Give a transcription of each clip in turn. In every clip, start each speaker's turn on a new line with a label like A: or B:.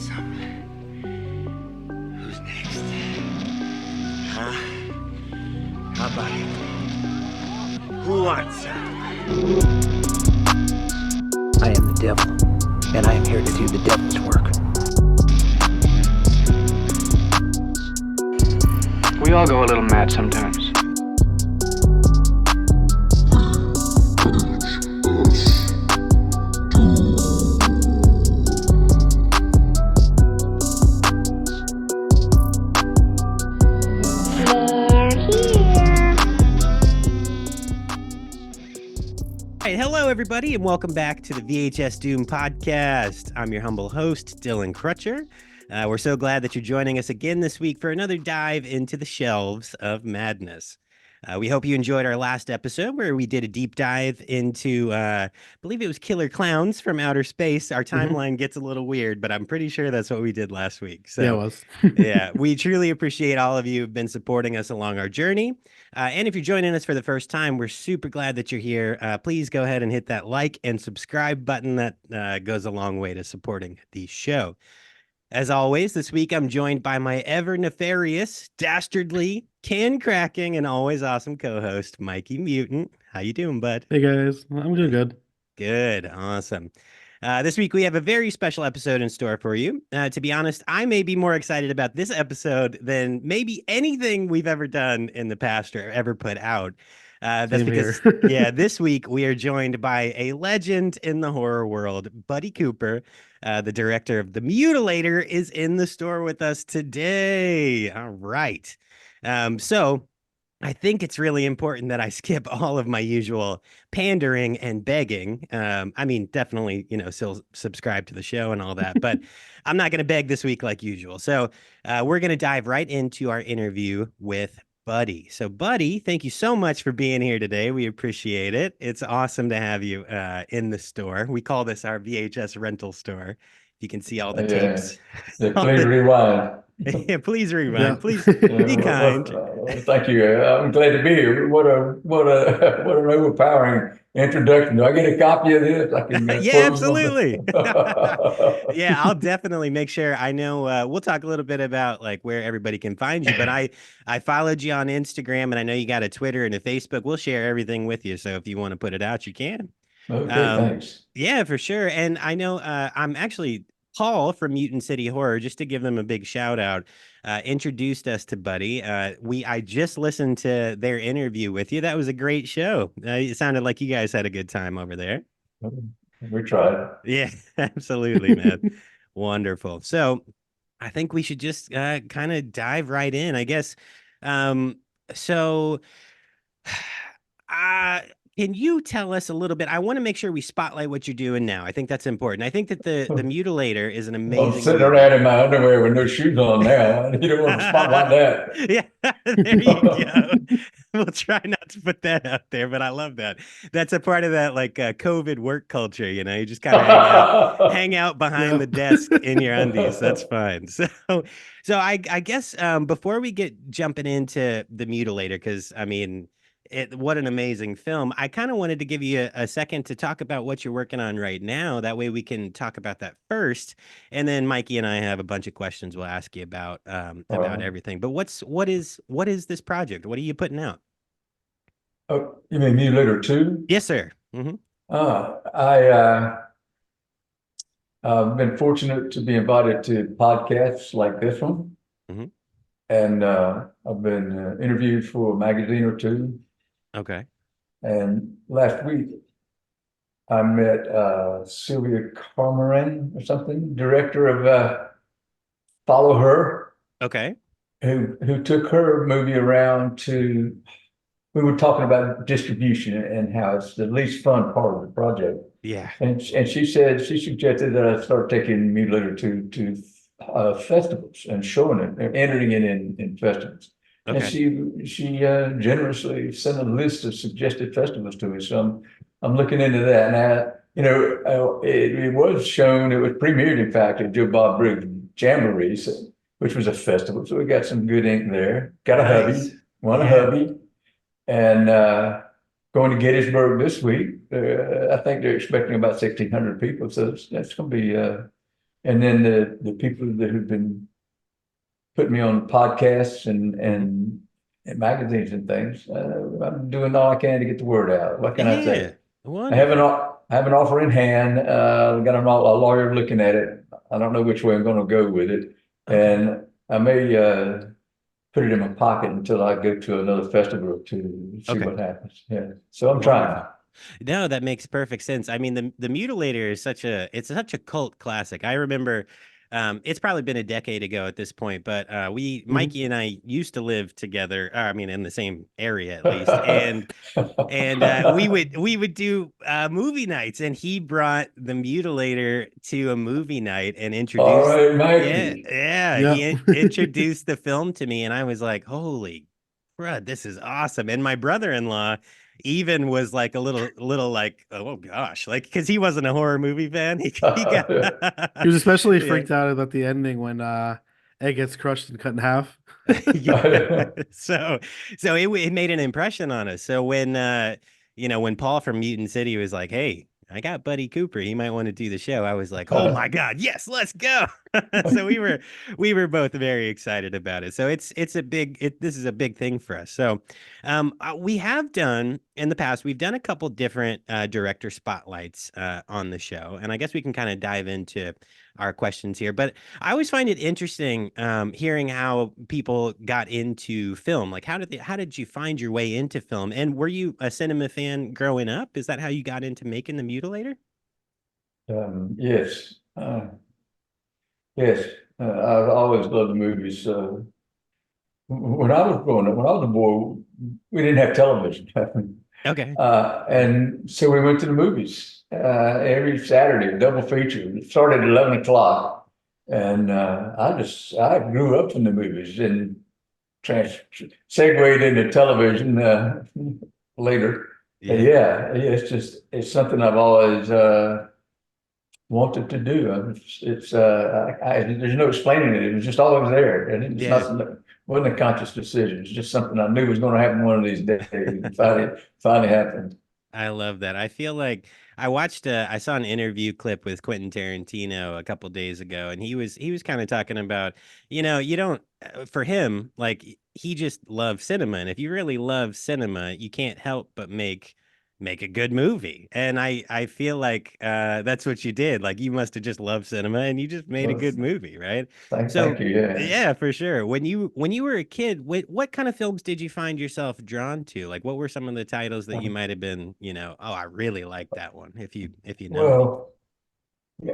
A: some? Who's next? Huh? How about it? Who wants some?
B: I am the devil, and I am here to do the devil's work.
C: We all go a little mad sometimes.
D: Hello, everybody, and welcome back to the VHS Doom podcast. I'm your humble host, Dylan Crutcher. We're so glad that you're joining us again this week for another dive into the shelves of madness. We hope you enjoyed our last episode where we did a deep dive into, I believe it was Killer Clowns from Outer Space. Our timeline gets a little weird, but I'm pretty sure that's what we did last week. So,
E: yeah, it was.
D: yeah, we truly appreciate all of you who've been supporting us along our journey. And if you're joining us for the first time, we're super glad that you're here. Please go ahead and hit that like and subscribe button. That goes a long way to supporting the show. As always, this week I'm joined by my ever nefarious, dastardly, can-cracking, and always awesome co-host, Mikey Mutant. How you doing, bud?
E: Hey guys, I'm doing good.
D: Good, awesome. This week we have a very special episode in store for you. To be honest, I may be more excited about this episode than maybe anything we've ever done in the past or ever put out. That's
E: Same
D: because,
E: here.
D: yeah, this week we are joined by a legend in the horror world, Buddy Cooper, the director of The Mutilator, is in the store with us today. All right. So I think it's really important that I skip all of my usual pandering and begging. I mean, definitely, still subscribe to the show and all that, but I'm not going to beg this week like usual. So we're going to dive right into our interview with Buddy. So, Buddy, thank you so much for being here today. We appreciate it. It's awesome to have you in the store. We call this our VHS rental store. You can see all the tapes.
F: Yeah, please rewind.
D: Yeah, please rewind.
E: Yeah.
D: Please be kind.
F: Thank you. I'm glad to be here. What an overpowering introduction. Do I get a copy of this? I can.
D: Yeah, absolutely. Yeah, I'll definitely make sure. I know we'll talk a little bit about like where everybody can find you, but I followed you on Instagram, and I know you got a Twitter and a Facebook. We'll share everything with you. So if you want to put it out, you can.
F: Okay, thanks.
D: Yeah, for sure. And I know I'm actually Paul from Mutant City Horror, just to give them a big shout out, introduced us to Buddy. I just listened to their interview with you. That was a great show. It sounded like you guys had a good time over there.
F: We tried.
D: Yeah, absolutely, man. Wonderful. So I think we should just kind of dive right in, I guess. So can you tell us a little bit? I want to make sure we spotlight what you're doing now. I think that's important. I think that the Mutilator is an amazing.
F: I'm sitting around in my underwear with no shoes on now. You don't want to spotlight that.
D: Yeah, there you go. We'll try not to put that out there, but I love that. That's a part of that like COVID work culture. You just kind of hang out behind the desk in your undies. That's fine. So I guess before we get jumping into the Mutilator, because I mean. What an amazing film. I kind of wanted to give you a second to talk about what you're working on right now. That way we can talk about that first. And then Mikey and I have a bunch of questions we'll ask you about everything. But what is this project? What are you putting out?
F: Oh, you mean Mutilator 2?
D: Yes, sir. Mm-hmm.
F: I've been fortunate to be invited to podcasts like this one.
D: Mm-hmm.
F: And I've been interviewed for a magazine or two.
D: Okay.
F: And last week, I met Sylvia Cormoran or something, director of Follow Her.
D: Okay.
F: Who took her movie around to. We were talking about distribution and how it's the least fun part of the project.
D: Yeah.
F: And she suggested that I start taking Mutilator to festivals and showing it, and entering it in festivals.
D: Okay.
F: And she generously sent a list of suggested festivals to me. So I'm looking into that now. It was shown. It was premiered, in fact, at Joe Bob Briggs Jamboree, which was a festival. So we got some good ink there. Got a hubby, a hubby, and going to Gettysburg this week. I think they're expecting about 1,600 people. So that's going to be and then the people that have been putting me on podcasts and magazines and things. I'm doing all I can to get the word out. What can I
D: Yeah,
F: say?
D: wonderful.
F: I have an offer in hand. Got a lawyer looking at it. I don't know which way I'm going to go with it,
D: Okay.
F: and I may put it in my pocket until I go to another festival to see
D: Okay.
F: what happens. Yeah, so I'm trying.
D: Wonderful. No, that makes perfect sense. I mean, the Mutilator is such a cult classic. I remember it's probably been a decade ago at this point, but Mikey and I used to live together, I mean in the same area at least. And we would do movie nights, and he brought the Mutilator to a movie night and
F: All
D: introduced,
F: right,
D: yeah,
F: Mikey.
D: yeah,
E: Yep.
D: introduced the film to me, and I was like, holy crud, this is awesome. And my brother-in-law even was like a little like, oh gosh, like because he wasn't a horror movie fan. He got
E: He was especially
D: yeah.
E: freaked out about the ending when Egg gets crushed and cut in half.
D: Yeah. So it made an impression on us. So when when Paul from Mutant City was like, "Hey, I got Buddy Cooper. He might want to do the show." I was like, "Oh my God, yes, let's go." So we were both very excited about it. So it's a big this is a big thing for us. So we have done in the past, we've done a couple different director spotlights on the show, and I guess we can kind of dive into our questions here. But I always find it interesting hearing how people got into film. Like, how did you find your way into film? And were you a cinema fan growing up? Is that how you got into making The Mutilator?
F: Yes, yes. I've always loved the movies. When I was growing up, when I was a boy, we didn't have television.
D: Okay.
F: And so we went to the movies every Saturday, double feature. It started at 11 o'clock. And I grew up in the movies and trans segued into television later.
D: Yeah.
F: It's something I've always wanted to do. There's no explaining it. It was just always there. And it's
D: Yeah.
F: not, wasn't a conscious decision. It's just something I knew was going to happen one of these days. And finally happened.
D: I love that. I feel like I saw an interview clip with Quentin Tarantino a couple days ago, and he was kind of talking about, you don't for him, like he just loves cinema. And if you really love cinema, you can't help but make a good movie. And I feel like that's what you did. Like you must have just loved cinema and you just made a
F: Well,
D: good movie, right?
F: thank
D: So
F: you. Yeah.
D: yeah, for sure. When you were a kid, what kind of films did you find yourself drawn to? Like, what were some of the titles that you might have been, oh, I really like that one. If you know any.
F: Well,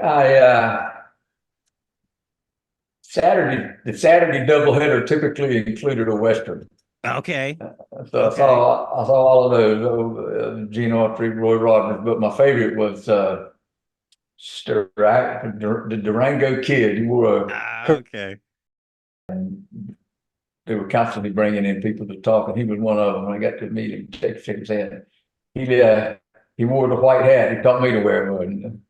F: I the Saturday doubleheader typically included a Western.
D: Okay.
F: So
D: Okay.
F: I saw all of those, Gene Autry, Roy Rogers, but my favorite was the Durango Kid. He wore a,
D: Okay.
F: they were constantly bringing in people to talk, and he was one of them. When I got to meet him, shake his hand. He wore the white hat. He taught me to wear one.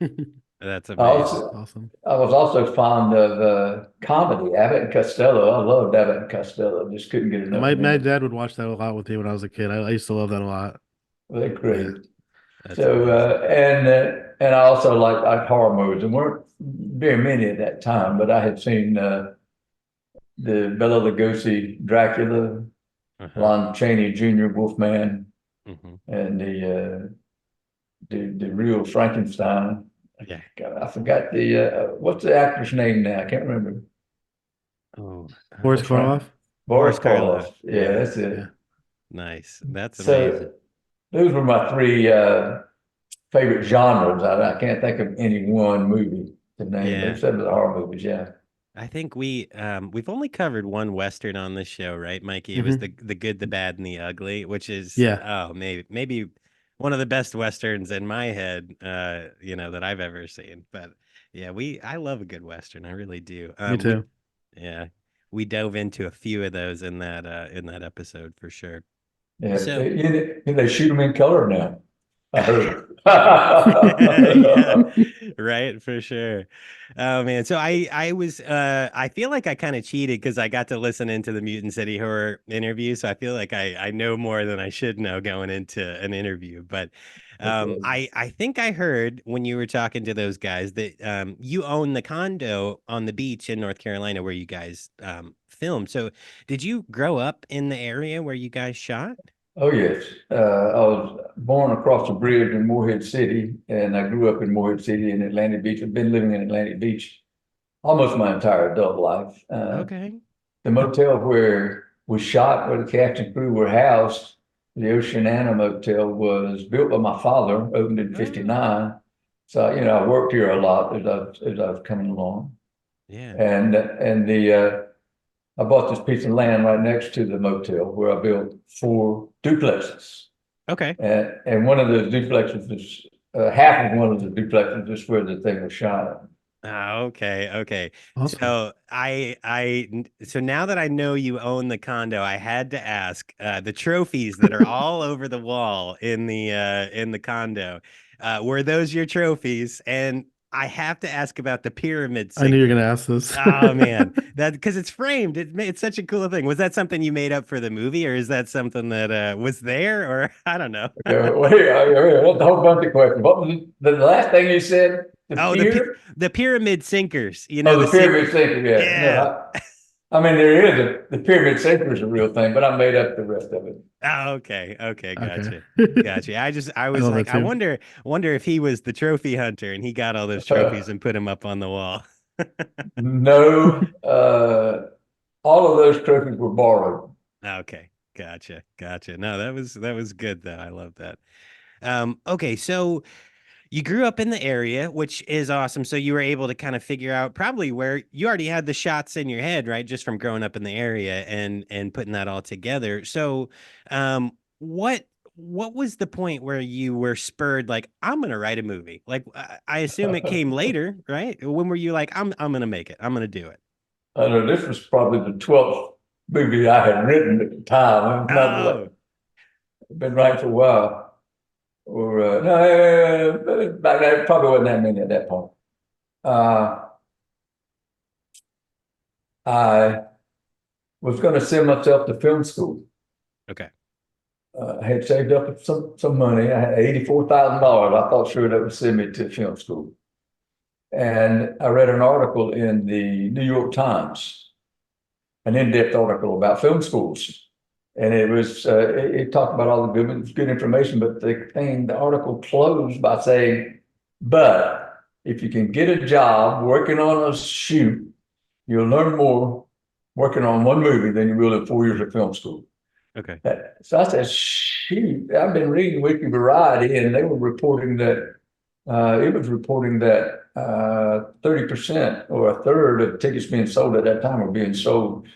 D: That's
F: I
D: amazing.
F: also
E: Awesome.
F: I was also fond of comedy. Abbott and Costello. I loved Abbott and Costello. Just couldn't get enough
E: My
F: of
E: my
F: them.
E: dad would watch that a lot with me when I was a kid. I used to love that a lot.
F: They're
E: Yeah.
F: great.
D: That's
F: So
D: amazing.
F: and I also like horror movies. There weren't very many at that time, but I had seen the Bela Lugosi Dracula,
D: Uh-huh.
F: Lon Chaney Jr. Wolfman,
D: Hmm.
F: and the real Frankenstein.
D: Yeah.
F: God, I forgot the what's the actor's name now? I can't remember.
D: Oh,
E: Boris
F: What's Frank?
E: Karloff.
F: Boris
D: Boris Karloff.
F: Karloff. Yeah,
D: Yeah.
F: that's it.
E: Yeah.
D: Nice. That's amazing.
F: So those were my three favorite genres. I can't think of any one movie to name,
D: Yeah.
F: except for the horror movies. Yeah.
D: I think we've only covered one Western on this show, right, Mikey? It was
E: Hmm.
D: the good, the bad, and the ugly, which is
E: Yeah.
D: maybe one of the best Westerns in my head, that I've ever seen. But yeah, I love a good Western. I really do.
E: Me
D: We
E: too.
D: yeah, we dove into a few of those in that episode for sure.
F: Yeah.
D: So
F: They shoot them in color now. I heard.
D: Yeah, right, for sure. Oh man, so I was I feel like I kind of cheated because I got to listen into the Mutant City Horror interview, so I feel like I know more than I should know going into an interview. But
F: Okay.
D: I think I heard when you were talking to those guys that you own the condo on the beach in North Carolina where you guys filmed. So did you grow up in the area where you guys shot?
F: Oh, yes. I was born across the bridge in Morehead City, and I grew up in Morehead City in Atlantic Beach. I've been living in Atlantic Beach almost my entire adult life.
D: Okay.
F: The motel where we shot, where the cast and crew were housed, the Oceana Motel, was built by my father, opened in
D: Oh,
F: '59. So, I worked here a lot as I've coming along.
D: yeah.
F: And I bought this piece of land right next to the motel where I built 4 duplexes.
D: Okay.
F: And one of those duplexes is, half of one of the duplexes is where the thing was shot.
D: Okay, okay.
E: Awesome.
D: So now that I know you own the condo, I had to ask the trophies that are all over the wall in the condo. Were those your trophies? And I have to ask about the pyramid
E: I knew you were
D: sinker.
E: gonna ask this.
D: Oh man, that because it's framed. It's such a cool thing. Was that something you made up for the movie, or is that something that was there, or I don't know?
F: Wait, what the whole bunch of questions. What was the last thing you said? The
D: Oh,
F: pier?
D: the pyramid sinkers. You know
F: Oh,
D: the
F: the pyramid
D: sinker.
F: sinker. Yeah. No,
D: Yeah.
F: I mean, there is the pyramid sinker is a real thing, but I made up the rest of it.
D: Oh, okay. Okay.
E: Okay.
D: Gotcha. Gotcha. I
E: I
D: was
E: love
D: like,
E: that too.
D: wonder if he was the trophy hunter and he got all those trophies and put them up on the wall.
F: No, all of those trophies were borrowed.
D: Okay. Gotcha. Gotcha. No, that was good though. I love that. Okay. So you grew up in the area, which is awesome. So you were able to kind of figure out probably where you already had the shots in your head, right? Just from growing up in the area and putting that all together. So, what was the point where you were spurred like I'm gonna write a movie? Like I assume it came later, right? When were you like I'm gonna make it? I'm gonna do it.
F: I know this was probably the 12th movie I had written at the time. I'm not like,
D: Oh,
F: been writing for a while. Or no, back then probably wasn't that many at that point. Uh, I was going to send myself to film school.
D: okay.
F: I had saved up some money. I had $84,000. I thought sure that would send me to film school. And I read an article in the New York Times, an in-depth article about film schools. And it talked about all the good information, but the article closed by saying, but if you can get a job working on a shoot, you'll learn more working on one movie than you will in 4 years of film school.
D: Okay.
F: So I said, shoot, I've been reading Weekly Variety, and they were reporting that it was reporting that 30% or a third of tickets being sold at that time were being sold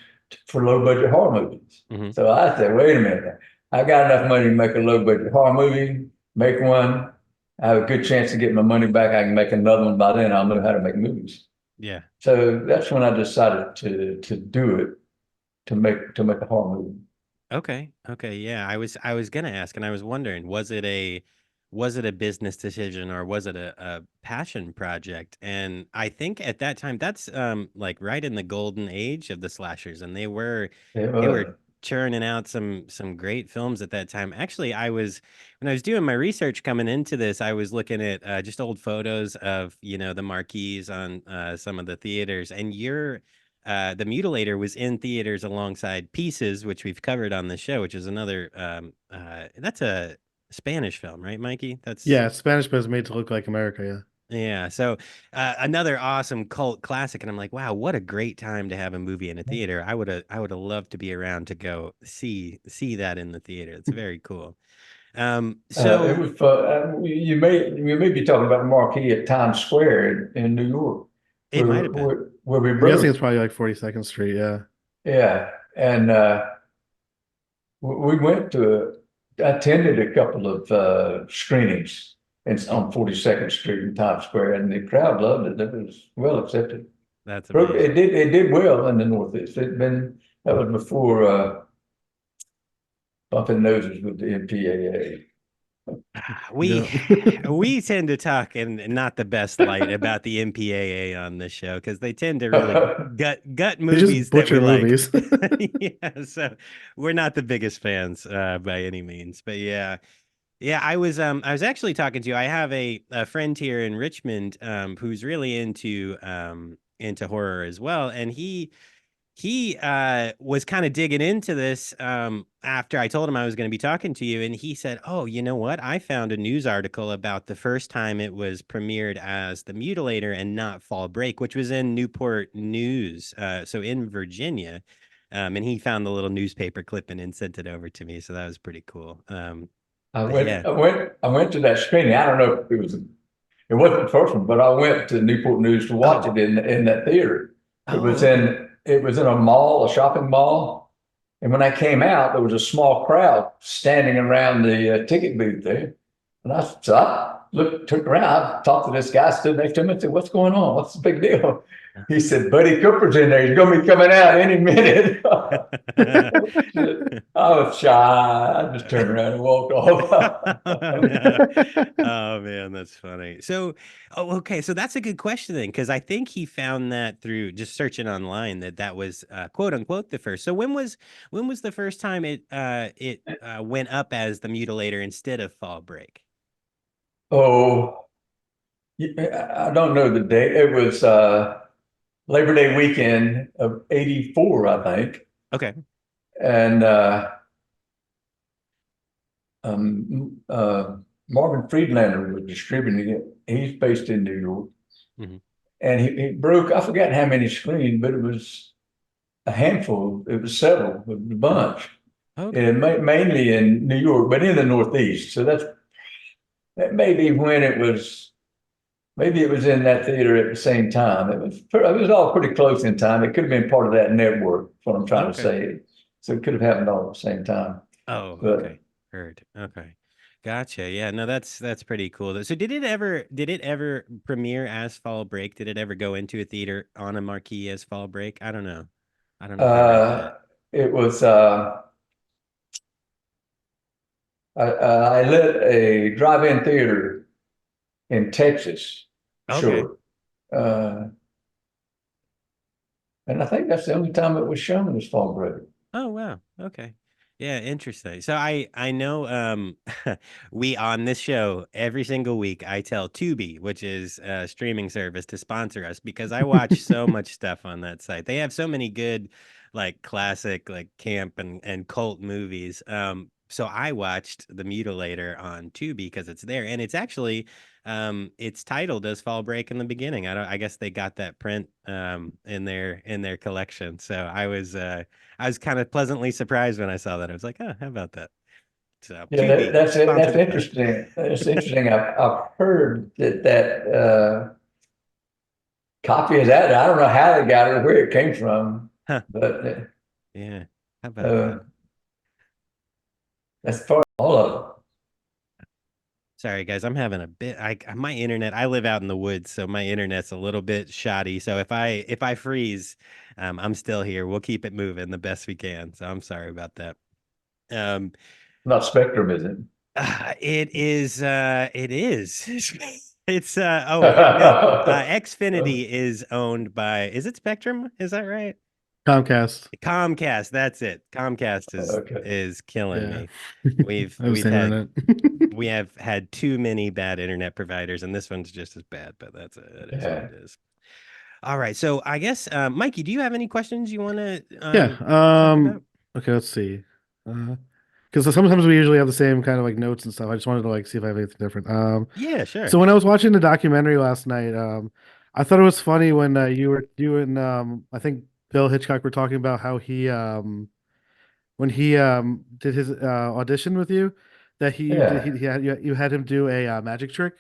F: for low budget horror movies.
D: Hmm.
F: So I said, wait a minute, I got enough money to make a low budget horror movie, make one. I have a good chance to get my money back. I can make another one by then. I'll know how to make movies.
D: Yeah.
F: So that's when I decided to do it, to make a horror movie.
D: Okay. Okay. Yeah. I was gonna ask, and I was wondering, was it a business decision or was it a passion project? And I think at that time, that's like right in the golden age of the slashers, and
F: It
D: they were
F: was.
D: churning out some great films at that time. Actually, I was when I was doing my research coming into this, I was looking at just old photos of the marquees on some of the theaters, and the Mutilator was in theaters alongside Pieces, which we've covered on the show, which is another that's a Spanish film, right, Mikey? That's
E: Yeah, Spanish but it's made to look like America, yeah.
D: yeah. So another awesome cult classic, and I'm like, wow, what a great time to have a movie in a theater. I would have loved to be around to go see that in the theater. It's very cool.
F: It
D: So
F: was fun. You may be talking about the marquee at Times Square in New York,
D: it might have been.
F: where we
E: I'm guessing
F: broke.
E: it's probably like 42nd Street, yeah.
F: Yeah, and we went to attended a couple of screenings on 42nd Street in Times Square, and the crowd loved it. It was well accepted.
D: That's
F: It
D: amazing.
F: did well in the Northeast. That was before bumping noses with the MPAA.
D: We
E: Yeah.
D: we tend to talk in not the best light about the MPAA on this show because they tend to really gut
E: They just
D: movies that we
E: butcher
D: like.
E: movies.
D: Yeah, so we're not the biggest fans by any means, but yeah, I was actually talking to you. I have a friend here in Richmond who's really into horror as well, and he was kind of digging into this after I told him I was going to be talking to you, and he said, "Oh, you know what? I found a news article about the first time it was premiered as The Mutilator and not Fall Break, which was in Newport News, so in Virginia." And he found the little newspaper clipping and sent it over to me, so that was pretty cool.
F: I
D: But
F: went,
D: yeah.
F: I went, I went to that screening. I don't know if it wasn't the first one, but I went to Newport News to watch
D: Oh.
F: it in that theater.
D: Oh, okay.
F: It was in a mall, a shopping mall. And when I came out, there was a small crowd standing around the ticket booth there. And I looked, turned around, I talked to this guy, stood next to him and said, "What's going on? What's the big deal?" He said, "Buddy Cooper's in there. He's going to be coming out any minute." I was shy. I just turned around and walked off.
D: Oh, no. Oh man, that's funny. So, oh, okay, so that's a good question then, because I think he found that through just searching online that was quote unquote the first. So when was the first time it went up as the Mutilator instead of Fall Break?
F: Oh, I don't know the date. It was Labor Day weekend of '84, I think.
D: Okay.
F: And Marvin Friedlander was distributing it. He's based in New York.
D: Hmm.
F: And he broke, I forgot how many screens, but it was a handful. It was several, a bunch.
D: Okay.
F: And mainly in New York, but in the Northeast. So that may be when it was. Maybe it was in that theater at the same time. It was all pretty close in time. It could have been part of that network, is what I'm trying to
D: Okay.
F: say. So it could have happened all at the same time.
D: Oh,
F: But
D: okay. Heard. Okay. Gotcha. Yeah, no, that's pretty cool though. So did it ever premiere as Fall Break? Did it ever go into a theater on a marquee as Fall Break? I don't know. I don't know if I read that.
F: it was I lit a drive-in theater in Texas,
D: Okay.
F: sure. Uh, and I think that's the only time it was shown as Fall Break.
D: Oh wow. Okay. Yeah, interesting. So I know we on this show every single week I tell Tubi, which is a streaming service, to sponsor us because I watch so much stuff on that site. They have so many good like classic like camp and cult movies. So I watched The Mutilator on Tubi because it's there and it's actually it's titled as Fall Break in the beginning. I guess they got that print in their collection. So I was kind of pleasantly surprised when I saw that. I was like, oh, how about that? So
F: Yeah,
D: Tubi,
F: that's it.
D: sponsor
F: That's
D: the show.
F: interesting. It's interesting. I've heard that copy of that. I don't know how they got it or where it came from,
D: Huh.
F: but
D: Yeah. How about
F: uh,
D: that?
F: that's part of all of them.
D: Sorry, guys. I'm having a bit. My internet. I live out in the woods, so my internet's a little bit shoddy. So if I freeze, I'm still here. We'll keep it moving the best we can. So I'm sorry about that. Um,
F: Not Spectrum, is it?
D: it is. It is. It's oh no. Xfinity is owned by. Is it Spectrum? Is that right?
E: Comcast.
D: Comcast. That's it. Comcast is
F: Okay.
D: is killing
E: Yeah.
D: me. We've
E: I was
D: we've
E: the
D: had
E: internet.
D: we have had too many bad internet providers, and this one's just as bad. But that is what
F: Yeah.
D: it is. All right. So I guess, Mikey, do you have any questions you want to
E: Yeah.
D: talk about?
E: Okay, let's see. Because sometimes we usually have the same kind of like notes and stuff. I just wanted to like see if I have anything different.
D: Yeah, sure.
E: So when I was watching the documentary last night, I thought it was funny when you and I think Bill Hitchcock were talking about how he when he did his audition with you, that
F: Yeah.
E: he had you had him do a magic trick.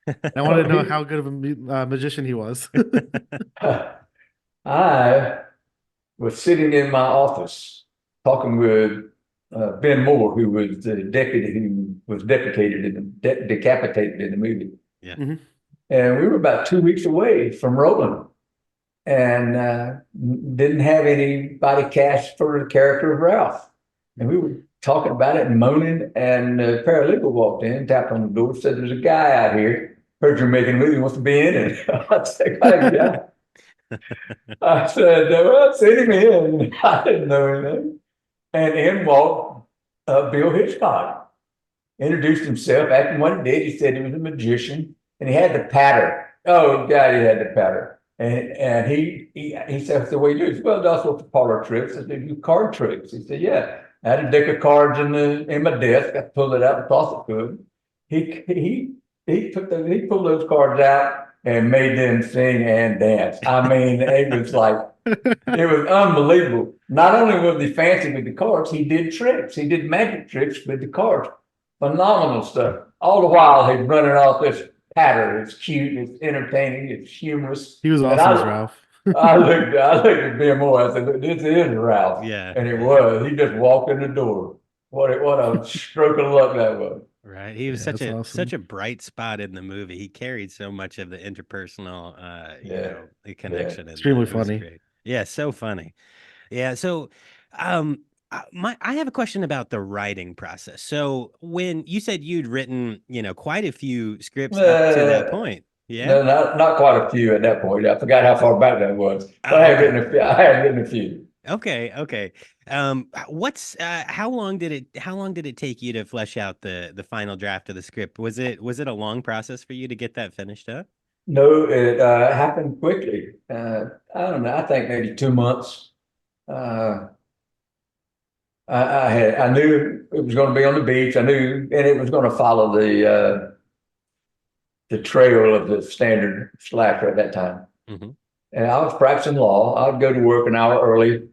E: I wanted
F: Oh,
E: to know how good of a magician he was.
F: I was sitting in my office talking with Ben Moore, who was the deputy who was decapitated in the movie.
D: Yeah.
E: Mhm.
F: And we were about 2 weeks away from rolling and didn't have anybody cast for the character of Ralph. And we were talking about it and moaning, and the paralegal walked in, tapped on the door, said, "There's a guy out here. Heard you're making a movie, wants to be in it." I said, "Yeah." I said, "Well, send him in." I didn't know anything. And in walked Bill Hitchcock, introduced himself, acting what he did. He said he was a magician, and he had the patter. Oh God, he had the patter. And he said, "The way you do it." Well, that's what the parlor tricks. I said, "You card tricks." He said, "Yeah." I had a deck of cards in my desk. I pulled it out and tossed it to him. He pulled those cards out and made them sing and dance. I mean, it was unbelievable. Not only was he fancy with the cards, he did tricks. He did magic tricks with the cards. Phenomenal stuff. All the while he's running off this patter. It's cute, it's entertaining, it's humorous.
E: He was
F: And
E: awesome as Ralph.
F: I looked at BMO. I said, "Look, this is Ralph."
D: Yeah.
F: And it was. He just walked in the door. What a stroke of luck that was.
D: Right. He was
E: Yeah,
D: such
E: that's
D: a
E: awesome.
D: such a bright spot in the movie. He carried so much of the interpersonal the connection in that.
E: Extremely
D: It was
E: funny.
D: great. Yeah, so funny. Yeah, so I have a question about the writing process. So when you said you'd written, quite a few scripts up to that point. Yeah.
F: No, not quite a few at that point. I forgot how far back that was. But I had written a few. I had written a few.
D: Okay. How long did it take you to flesh out the final draft of the script? Was it a long process for you to get that finished up?
F: No, it happened quickly. I don't know. I think maybe 2 months. I knew it was going to be on the beach. I knew, and it was going to follow the trail of the standard slasher at that time.
D: Mhm.
F: And I was practicing law. I would go to work an hour early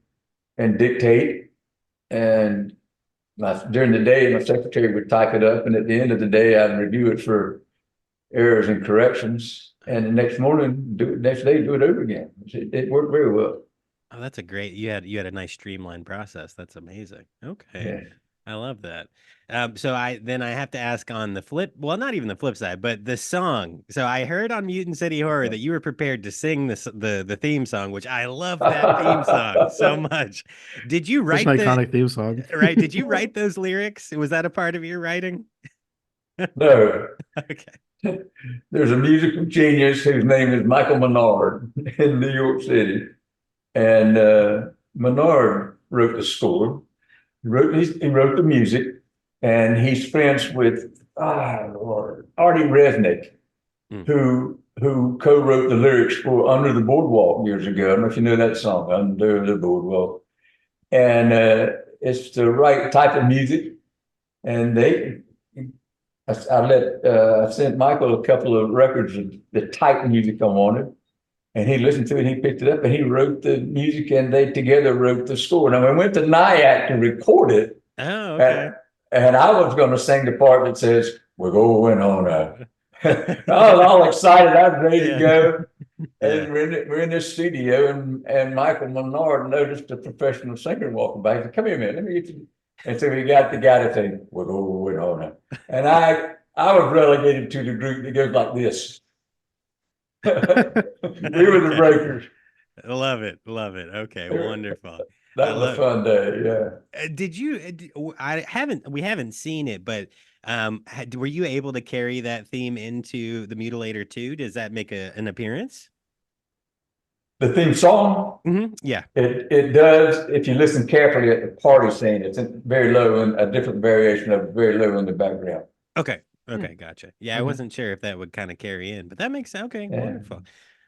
F: and dictate. And during the day, my secretary would type it up. And at the end of the day, I'd review it for errors and corrections. And the next day, do it over again. It worked very well.
D: Oh, that's you had a nice streamlined process. That's amazing. Okay.
F: Yeah.
D: I love that. So I have to ask on the flip, well, not even the flip side, but the song. So I heard on Mutant City Horror that you were prepared to sing the theme song, which I love that theme song so much. Did you
E: Such
D: write
E: an iconic theme song.
D: Right? Did you write those lyrics? Was that a part of your writing?
F: No.
D: Okay.
F: There's a musical genius whose name is Michael Menard in New York City. And Menard wrote the score. He wrote the music, and he's friends with Lord, Artie Resnick, who co-wrote the lyrics for Under the Boardwalk years ago. I don't know if you know that song, Under the Boardwalk. And it's the right type of music. And I sent Michael a couple of records of the type of music I wanted. And he listened to it, and he picked it up, and he wrote the music, and they together wrote the score. Now, we went to Nyack to record it.
D: Oh, okay.
F: And I was going to sing the part that says, "We're going on out." I was all excited. I was ready to go. And we're in this studio, and Michael Menard noticed a professional singer walking by. He said, "Come here a minute, let me get you." And so we got the guy to say, "We're going on out." And I was relegated to the group that goes like this. We were the breakers.
D: Love it. Okay, wonderful.
F: That was a fun day. Yeah.
D: Did you? We haven't seen it, but were you able to carry that theme into The Mutilator 2? Does that make an appearance?
F: The theme song?
D: Mm-hmm. Yeah.
F: It does. If you listen carefully at the party scene, it's very low, and a different variation of very low in the background.
D: Okay. Gotcha. Yeah, I wasn't sure if that would kind of carry in, but that makes sense. Okay, wonderful.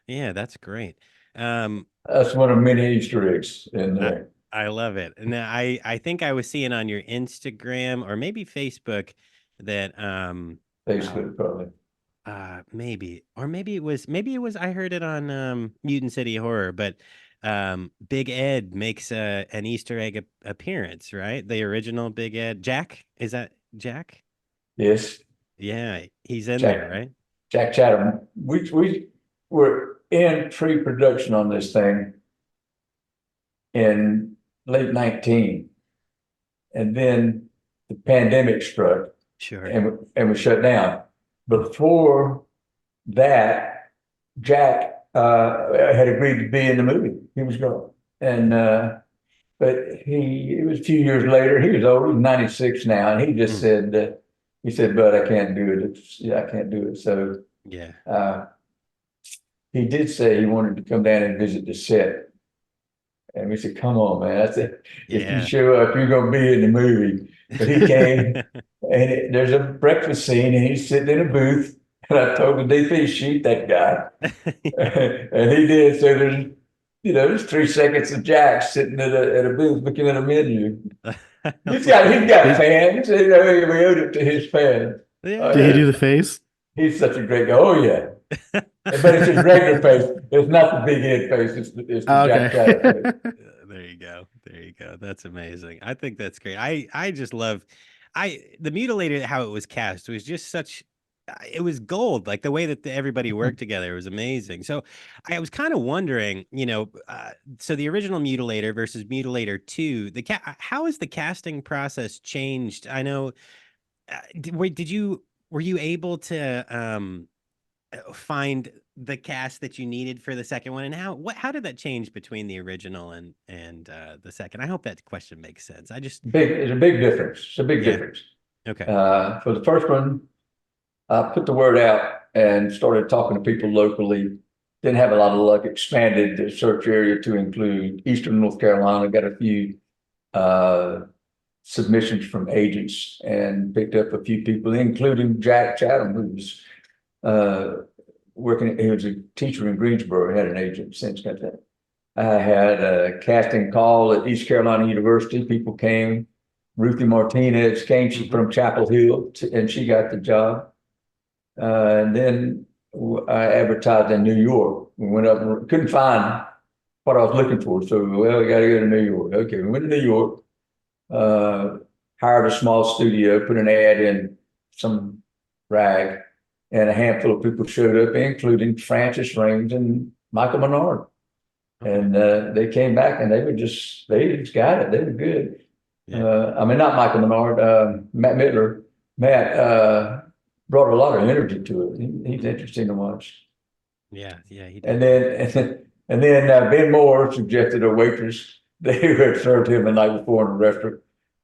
D: Yeah, that's great.
F: That's one of many Easter eggs in there.
D: I love it. And I think I was seeing on your Instagram or maybe Facebook that
F: Facebook probably.
D: maybe it was I heard it on Mutant City Horror, but Big Ed makes an Easter egg appearance, right? The original Big Ed. Jack, is that Jack?
F: Yes.
D: Yeah, he's in there, right?
F: Jack Chatham. We were in pre-production on this thing in late 19, and then the pandemic struck.
D: Sure.
F: And we shut down. Before that, Jack had agreed to be in the movie. He was going, and but it was a few years later. He was old, he's 96 now, and he just said, he said, "But I can't do it. I can't do it." So
D: Yeah.
F: he did say he wanted to come down and visit the set. And we said, "Come on, man." I said, "If you
D: Yeah.
F: show up, you're going to be in the movie." But he came, and there's a breakfast scene, and he's sitting in a booth. And I told the DP, "Shoot that guy." And he did. So there's 3 seconds of Jack sitting at a booth looking at a menu. He's got fans. We owed it to his fans.
D: Yeah.
E: Did he do the face?
F: He's such a great guy. Oh yeah. But it's his regular face. It's not the big head face. It's the Jack Jack face.
D: There you go. There you go. That's amazing. I think that's great. I just love the Mutilator, how it was cast was just such it was gold. Like the way that everybody worked together was amazing. So I was kind of wondering, so the original Mutilator versus Mutilator 2, how has the casting process changed? I know were you able to find the cast that you needed for the second one, and how did that change between the original and the second? I hope that question makes sense. It's
F: a big difference. It's a big difference.
D: Okay.
F: For the first one, I put the word out and started talking to people locally. Didn't have a lot of luck. Expanded the search area to include Eastern North Carolina. Got a few submissions from agents and picked up a few people, including Jack Chatham, who was working. He was a teacher in Greensboro. He had an agent since that. I had a casting call at East Carolina University. People came. Ruthie Martinez came. She's from Chapel Hill, and she got the job. And then I advertised in New York. We went up and couldn't find what I was looking for. So, we got to go to New York. Okay, we went to New York, hired a small studio, put an ad in some rag, and a handful of people showed up, including Francis Raines and Michael Menard. And they came back and they just got it. They were good. Yeah. Not Michael Menard, Matt Midler. Matt brought a lot of energy to it. He's interesting to watch.
D: Yeah, he did.
F: And then Ben Moore suggested a waitress who had served him the night before in the restaurant,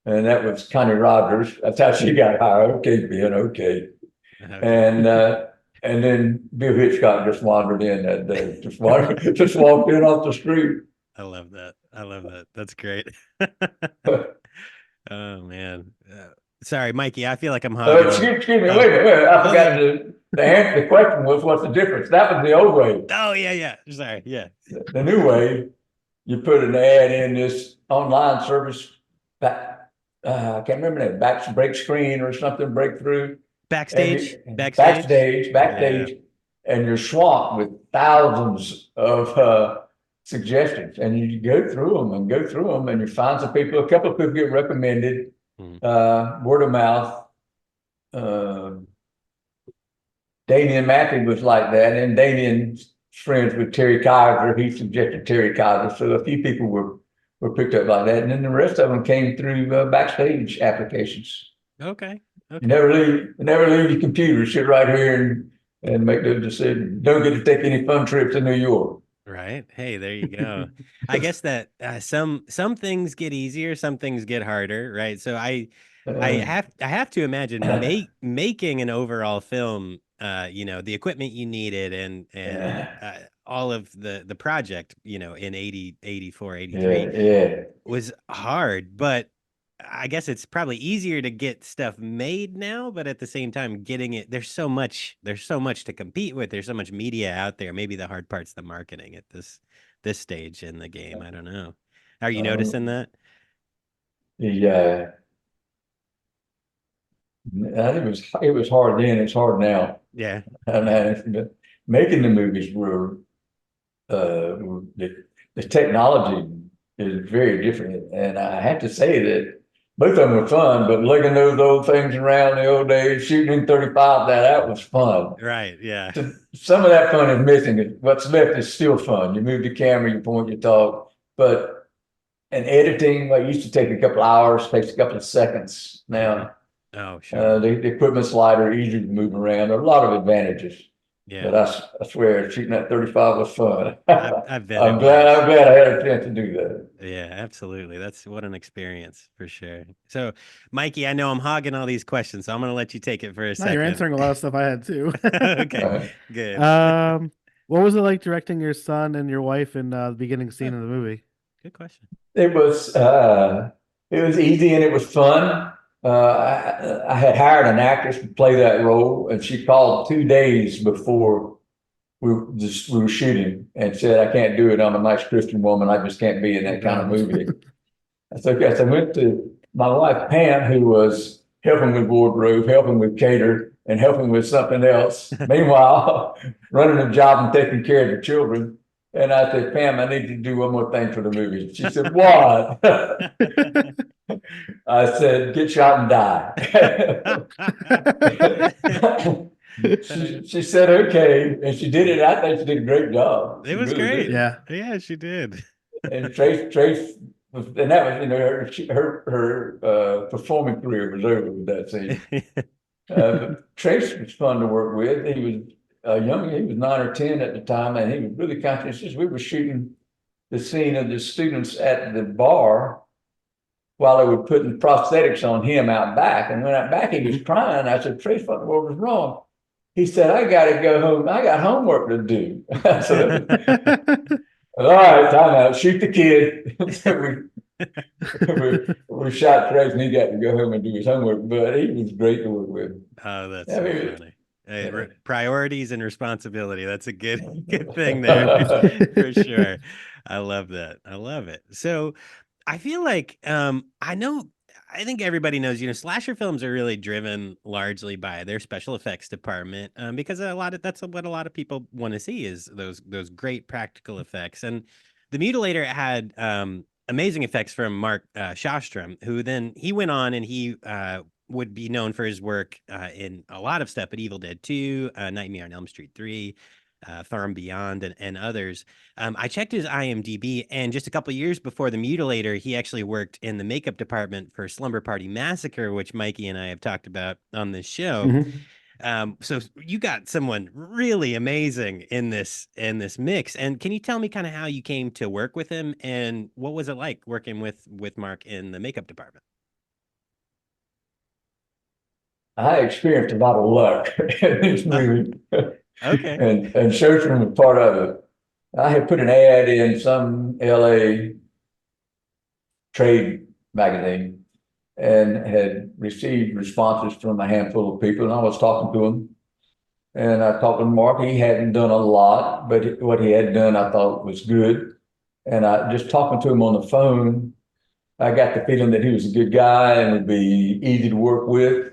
F: and that was Connie Rogers. That's how she got hired. Okay, Ben. Okay. And then Bill Hitchcock just wandered in that day. Just walked in off the street.
D: I love that. That's great. Oh man. Sorry, Mikey. I feel like I'm hogging.
F: Excuse me. Wait a minute. I forgot the question was, what's the difference? That was the old way.
D: Oh yeah. Sorry. Yeah.
F: The new way, you put an ad in this online service. I can't remember that. Break screen or something. Breakthrough.
D: Backstage.
F: Yeah. And you're swamped with thousands of suggestions, and you go through them, and you find some people. A couple of people get recommended, word of mouth. Damian Matthew was like that, and Damian's friends with Terry Kaiser. He suggested Terry Kaiser, so a few people were picked up like that, and then the rest of them came through backstage applications.
D: Okay.
F: Never leave your computer. Sit right here and make those decisions. Don't get to take any fun trips to New York.
D: Right. Hey, there you go. I guess that some things get easier, some things get harder, right? So I have to imagine making an overall film, the equipment you needed and all of the project, in 80, 84, 83 was hard, but I guess it's probably easier to get stuff made now, but at the same time, getting it, there's so much to compete with. There's so much media out there. Maybe the hard part's the marketing at this stage in the game. I don't know. Are you noticing that?
F: Yeah. It was hard then. It's hard now.
D: Yeah.
F: Making the movies were the technology is very different, and I have to say that both of them were fun. But lugging those old things around the old days, shooting in 35, that was fun.
D: Right. Yeah.
F: So some of that fun is missing. What's left is still fun. You move the camera, you point, you talk, but and editing, like, used to take a couple hours, takes a couple of seconds now.
D: Oh, sure.
F: The equipment's lighter, easier to move around. There are a lot of advantages.
D: Yeah.
F: But I swear, shooting that 35 was fun.
D: I've been.
F: I'm glad I had a chance to do that.
D: Yeah, absolutely. That's what an experience for sure. So, Mikey, I know I'm hogging all these questions, so I'm going to let you take it for a
E: No,
D: second.
E: you're answering a lot of stuff I had too.
D: Okay, good.
E: What was it like directing your son and your wife in the beginning scene of the movie?
D: Good question.
F: It was easy and it was fun. I had hired an actress to play that role, and she called 2 days before we were shooting and said, "I can't do it. I'm a nice Christian woman. I just can't be in that kind of movie." So I went to my wife Pam, who was helping with wardrobe, helping with cater, and helping with something else. Meanwhile, running a job and taking care of the children. And I said, "Pam, I need to do one more thing for the movie." She said, "What?" I said, "Get shot and die." She said, "Okay," and she did it. I think she did a great job.
D: It was great.
E: Yeah.
D: Yeah, she did.
F: And Trace, and that was, her performing career was over with that scene. But Trace was fun to work with. He was young; he was 9 or 10 at the time, and he was really conscientious. We were shooting the scene of the students at the bar while they were putting prosthetics on him out back. And when out back, he was crying. I said, "Trace, what was wrong?" He said, "I got to go home. I got homework to do." So, all right, time out. Shoot the kid. So we shot Trace, and he got to go home and do his homework. But he was great to work with.
D: Oh, that's so funny. Hey, priorities and responsibility. That's a good thing there for sure. I love that. I love it. So I feel like I think everybody knows, slasher films are really driven largely by their special effects department, because that's what a lot of people want to see is those great practical effects. And The Mutilator had amazing effects from Mark Shostrom, who then he went on and he would be known for his work in a lot of stuff, but Evil Dead 2, Nightmare on Elm Street 3, Farm Beyond, and others. I checked his IMDb, and just a couple of years before The Mutilator, he actually worked in the makeup department for Slumber Party Massacre, which Mikey and I have talked about on this show.
E: Mm-hmm.
D: So you got someone really amazing in this mix. And can you tell me kind of how you came to work with him, and what was it like working with Mark in the makeup department?
F: I experienced a lot of luck in this movie.
D: Okay.
F: And Shostrom was part of it. I had put an ad in some LA trade magazine and had received responses from a handful of people, and I was talking to them. And I talked to Mark. He hadn't done a lot, but what he had done I thought was good. And I just talking to him on the phone, I got the feeling that he was a good guy and would be easy to work with,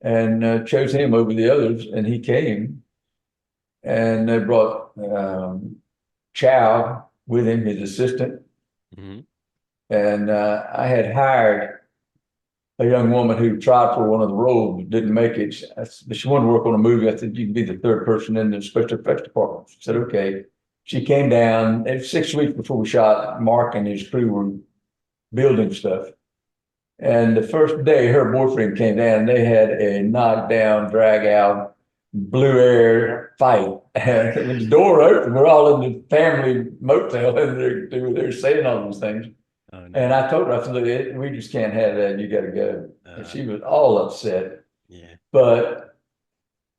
F: and chose him over the others. And he came, and they brought Chow with him, his assistant.
D: Mm-hmm.
F: And I had hired a young woman who tried for one of the roles but didn't make it. She wanted to work on a movie. I said, "You can be the third person in the special effects department." She said, "Okay." She came down. It was 6 weeks before we shot. Mark and his crew were building stuff. And the first day, her boyfriend came down, and they had a knockdown, drag out, blue air fight. And when the door opened, we're all in the family motel, and they were there saying all these things.
D: Oh, no.
F: And I told her, I said, "Look, we just can't have that. You got to go." And she was all upset.
D: Yeah.
F: But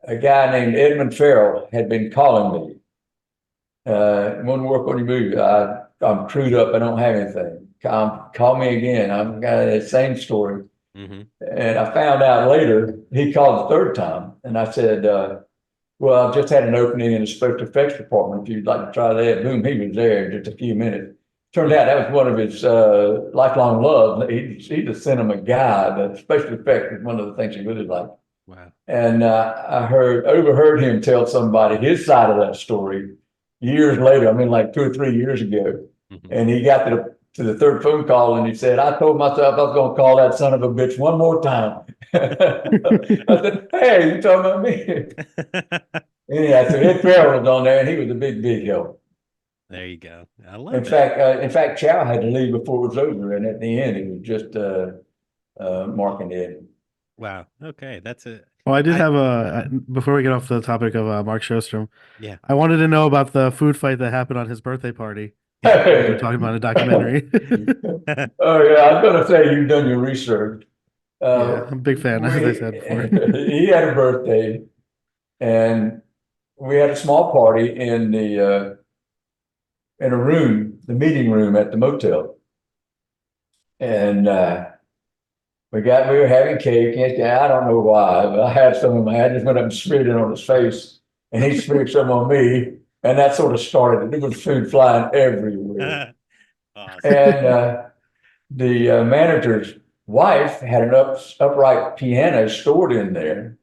F: a guy named Edmund Farrell had been calling me. "Want to work on your movie? I'm crewed up. I don't have anything. Call me again. I've got the same story."
D: Mm-hmm.
F: And I found out later he called the third time, and I said, "Well, I've just had an opening in the special effects department. If you'd like to try that." Boom, he was there in just a few minutes. Turned out that was one of his lifelong loves. He's a cinema guy, but special effects was one of the things he really liked.
D: Wow.
F: And I overheard him tell somebody his side of that story years later. I mean, like 2 or 3 years ago.
D: Mm-hmm.
F: And he got to the third phone call, and he said, "I told myself I was going to call that son of a bitch one more time." I said, "Hey, you talking about me?" Anyhow, so Ed Farrell was on there, and he was a big help.
D: There you go. I love
F: In fact, Chow had to leave before it was over, and at the end, it was just Mark and Ed.
D: Wow. Okay.
E: Oh, I did
D: I
E: have before we get off the topic of Mark Shostrom,
D: yeah.
E: I wanted to know about the food fight that happened on his birthday party that they're
F: Oh
E: talking about in a documentary.
F: yeah, I was gonna say you've done your research.
E: Yeah, I'm a big fan, as I
F: We
E: said before.
F: he had a birthday, and we had a small party in a room, the meeting room at the motel, and we were having cake. And I don't know why, but I had some of my. I just went up and smeared it on his face, and he smeared some on me, and that sort of started it. There was food flying everywhere,
D: Awesome.
F: and the manager's wife had an upright piano stored in there,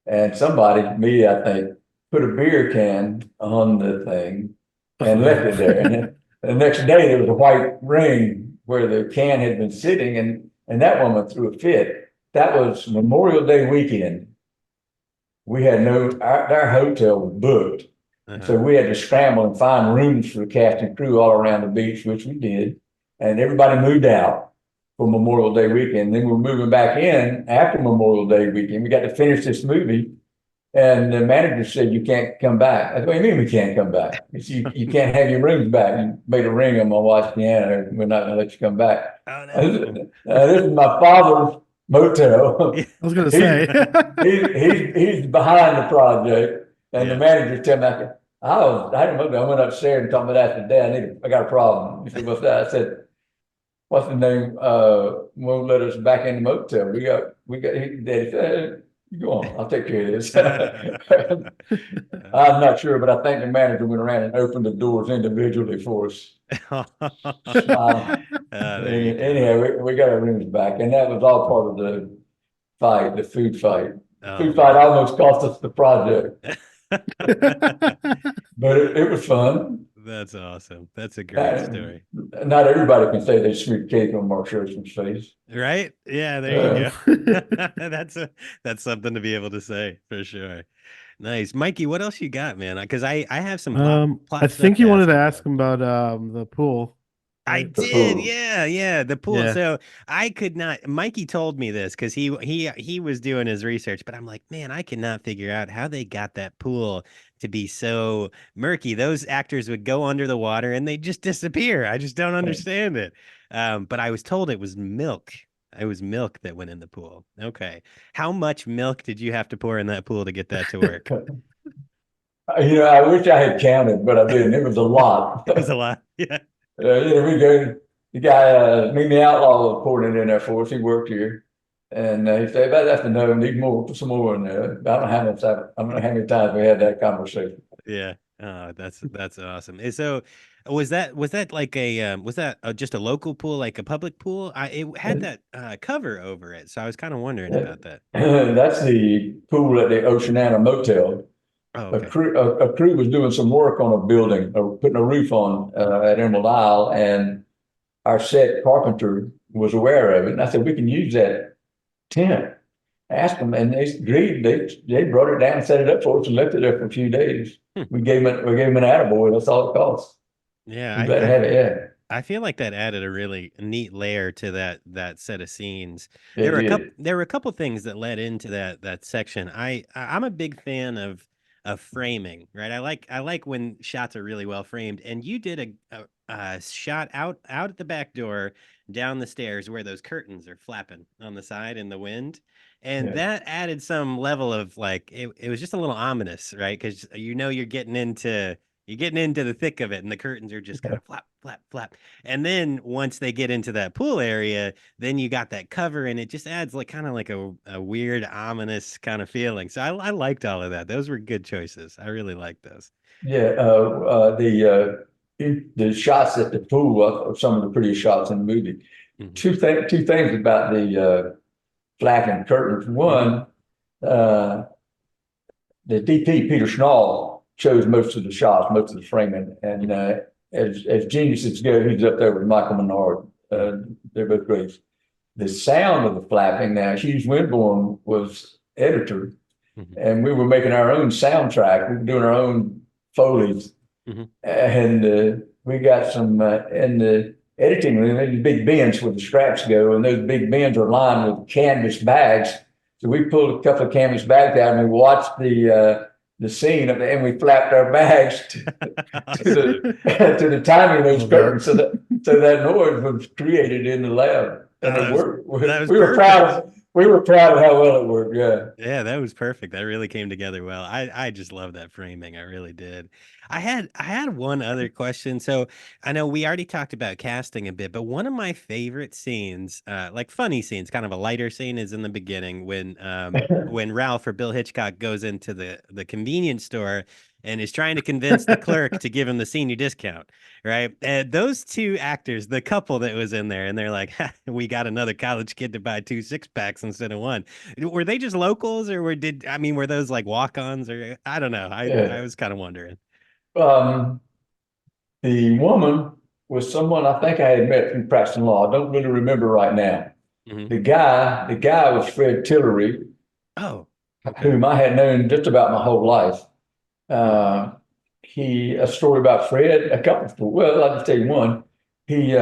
F: and somebody, me, I think, put a beer can on the thing
E: Oh
F: and left
E: man.
F: it there. And the next day, there was a white ring where the can had been sitting, and that woman threw a fit. That was Memorial Day weekend. We had our hotel was booked.
D: Uh-huh.
F: So we had to scramble and find rooms for the cast and crew all around the beach, which we did. And everybody moved out for Memorial Day weekend. Then we're moving back in after Memorial Day weekend. We got to finish this movie. And the manager said, you can't come back. I said, what do you mean we can't come back? He said, you can't have your rooms back. You made a ring on my wife's piano. We're not going to let you come back.
D: Oh no.
F: This is my father's motel.
D: Yeah.
E: I was gonna
F: He,
E: say.
F: he's behind the project. And the
D: Yeah.
F: manager tell me, I went upstairs and told me that today. I got a problem. He said, what's that? I said, what's the name? Won't let us back in the motel. Daddy said, you go on, I'll take care of this. I'm not sure, but I think the manager went around and opened the doors individually for us.
D: There you go.
F: Anyhow, we got our rooms back, and that was all part of the fight, the food fight. The
D: Oh
F: food fight
D: man.
F: almost cost us the project, but it was fun.
D: That's awesome. That's a great story.
F: Not everybody can say they sweet cake on Mark Schertzman's face.
D: Right? Yeah, there you go. That's something to be able to say for sure. Nice. Mikey, what else you got, man? Because I have some
E: I
D: plot stuff
E: think
D: to
E: you wanted
D: ask
E: to
D: you
E: ask
D: about.
E: him about the pool,
D: I
E: right?
D: did, yeah, the pool.
E: Yeah.
D: So I could not. Mikey told me this because he was doing his research, but I'm like, man, I cannot figure out how they got that pool to be so murky. Those actors would go under the water and they just disappear. I just don't understand it. But I was told it was milk. It was milk that went in the pool. Okay, how much milk did you have to pour in that pool to get that to work?
F: I wish I had counted, but I didn't. It was a lot.
D: It was a lot. Yeah.
F: We go. The guy, me and the outlaw, was pouring it in there for us. He worked here, and he said, "About that's enough. Need more. Put some more in there." I don't know how much. I don't know how many times we had that conversation.
D: Yeah. Oh, that's awesome. So was that like a was that just a local pool, like a public pool? It had that cover over it, so I was kind of wondering about that.
F: That's the pool at the Oceanana Motel.
D: Oh,
F: A
D: okay.
F: crew was doing some work on a building, or putting a roof on at Emerald Isle, and our set carpenter was aware of it. And I said, we can use that tent. Asked them, and they agreed. They brought it down and set it up for us and left it there for a few days.
D: Hmm.
F: We gave him an attaboy. That's all it costs.
D: Yeah,
F: I'm glad to have it. Yeah,
D: I feel like that added a really neat layer to that set of scenes.
F: it did.
D: There were a couple things that led into that section. I'm a big fan of framing, right? I like when shots are really well framed. And you did a shot out at the back door, down the stairs where those curtains are flapping on the side in the wind. And
F: Yeah,
D: that added some level of like it was just a little ominous, right? Because you're getting into the thick of it, and the curtains are just kind of flap, flap, flap. And then once they get into that pool area, then you got that cover, and it just adds like kind of like a weird, ominous kind of feeling. So I liked all of that. Those were good choices. I really liked those.
F: yeah. The shots at the pool are some of the prettiest shots in the movie.
D: Mhm.
F: Two things about the flapping curtains. One, uh, the DP Peter Schnall chose most of the shots, most of the framing, and as geniuses go, he's up there with Michael Menard. They're both great. The sound of the flapping. Now, Hughes Winborn was editor,
D: Mhm.
F: and we were making our own soundtrack. We were doing our own Foley's,
D: Mhm.
F: and we got some in the editing room. There's big bins where the straps go, and those big bins are lined with canvas bags So we pulled a couple of canvas bags out and we watched the scene of and we flapped our bags to to the timing of those curtains, so that noise was created in the lab, and it worked.
D: That was
F: We were proud of how well it worked. Yeah.
D: Yeah, that was perfect. That really came together well. I just love that framing. I really did. I had one other question. So I know we already talked about casting a bit, but one of my favorite scenes, like funny scenes, kind of a lighter scene, is in the beginning when Ralph or Bill Hitchcock goes into the convenience store and is trying to convince the clerk to give him the senior discount, right? And those two actors, the couple that was in there, and they're like, "Ha, we got another college kid to buy 2 6-packs instead of one." Were they just locals, or were those like walk-ons, or I don't know. I
F: Yeah.
D: was kind of wondering.
F: The woman was someone I think I had met from Preston Law. I don't really remember right now.
D: Mhm.
F: The guy was Fred Tillery,
D: Oh, okay.
F: whom I had known just about my whole life. A story about Fred, a couple, well, I'll just tell you one. He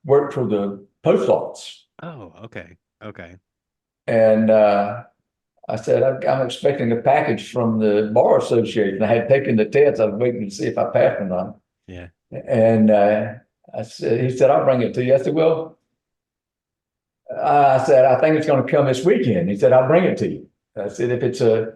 F: worked for the post office.
D: Oh, okay. Okay.
F: And I said, I'm expecting a package from the bar association. I had taken the test. I was waiting to see if I passed or not.
D: Yeah.
F: And he said, I'll bring it to you. I said, well, I said, I think it's going to come this weekend. He said, I'll bring it to you. I said, if it's a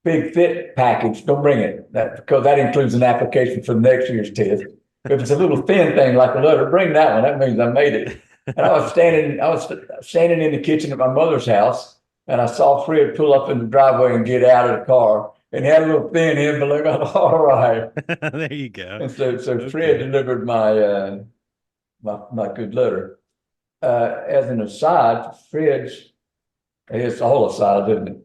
F: big thick package, don't bring it. Because that includes an application for next year's test. If it's a little thin thing like a letter, bring that one. That means I made it. And I was standing in the kitchen at my mother's house, and I saw Fred pull up in the driveway and get out of the car, and he had a little thin envelope. I thought, all right.
D: There you go.
F: And so
D: Okay.
F: Fred delivered my good letter. As an aside, it's all aside, isn't it?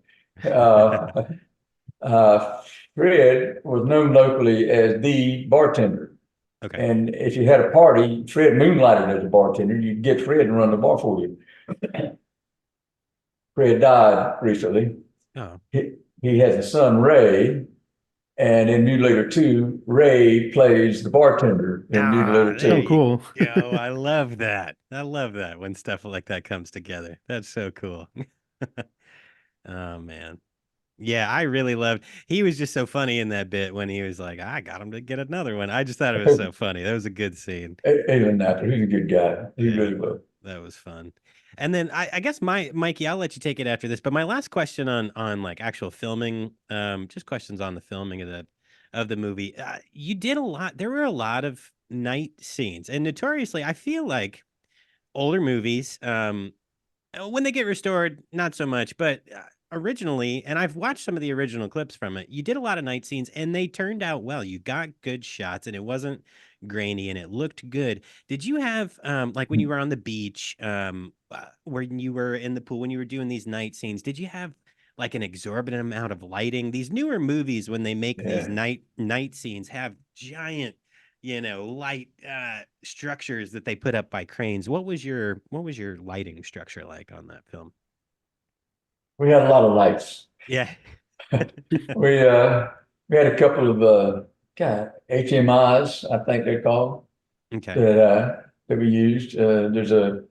F: Fred was known locally as the bartender.
D: Okay.
F: And if you had a party, Fred moonlighted as a bartender. You'd get Fred to run the bar for you. Fred died recently.
D: Oh.
F: He has a son, Ray, and in Mutilator 2, Ray plays the bartender in Mutilator 2.
E: Oh, cool.
D: Yo, I love that. I love that when stuff like that comes together. That's so cool. Oh man. Yeah, I really loved. He was just so funny in that bit when he was like, "I got him to get another one." I just thought it was so funny. That was a good scene.
F: Even after, he's a good guy. He
D: Yeah.
F: really was.
D: That was fun. And then I guess Mikey, I'll let you take it after this. But my last question on like actual filming, just questions on the filming of the movie. You did a lot. There were a lot of night scenes, and notoriously, I feel like older movies, when they get restored, not so much, but originally, and I've watched some of the original clips from it, you did a lot of night scenes and they turned out well. You got good shots and it wasn't grainy and it looked good. Did you have, like when you were on the beach, when you were in the pool, when you were doing these night scenes, did you have like an exorbitant amount of lighting? These newer movies, when they make these night scenes, have giant light structures that they put up by cranes. What was your lighting structure like on that film?
F: We had a lot of lights.
D: Yeah.
F: We had a couple of HMIs, I think they're called,
D: Okay.
F: that we used. There's a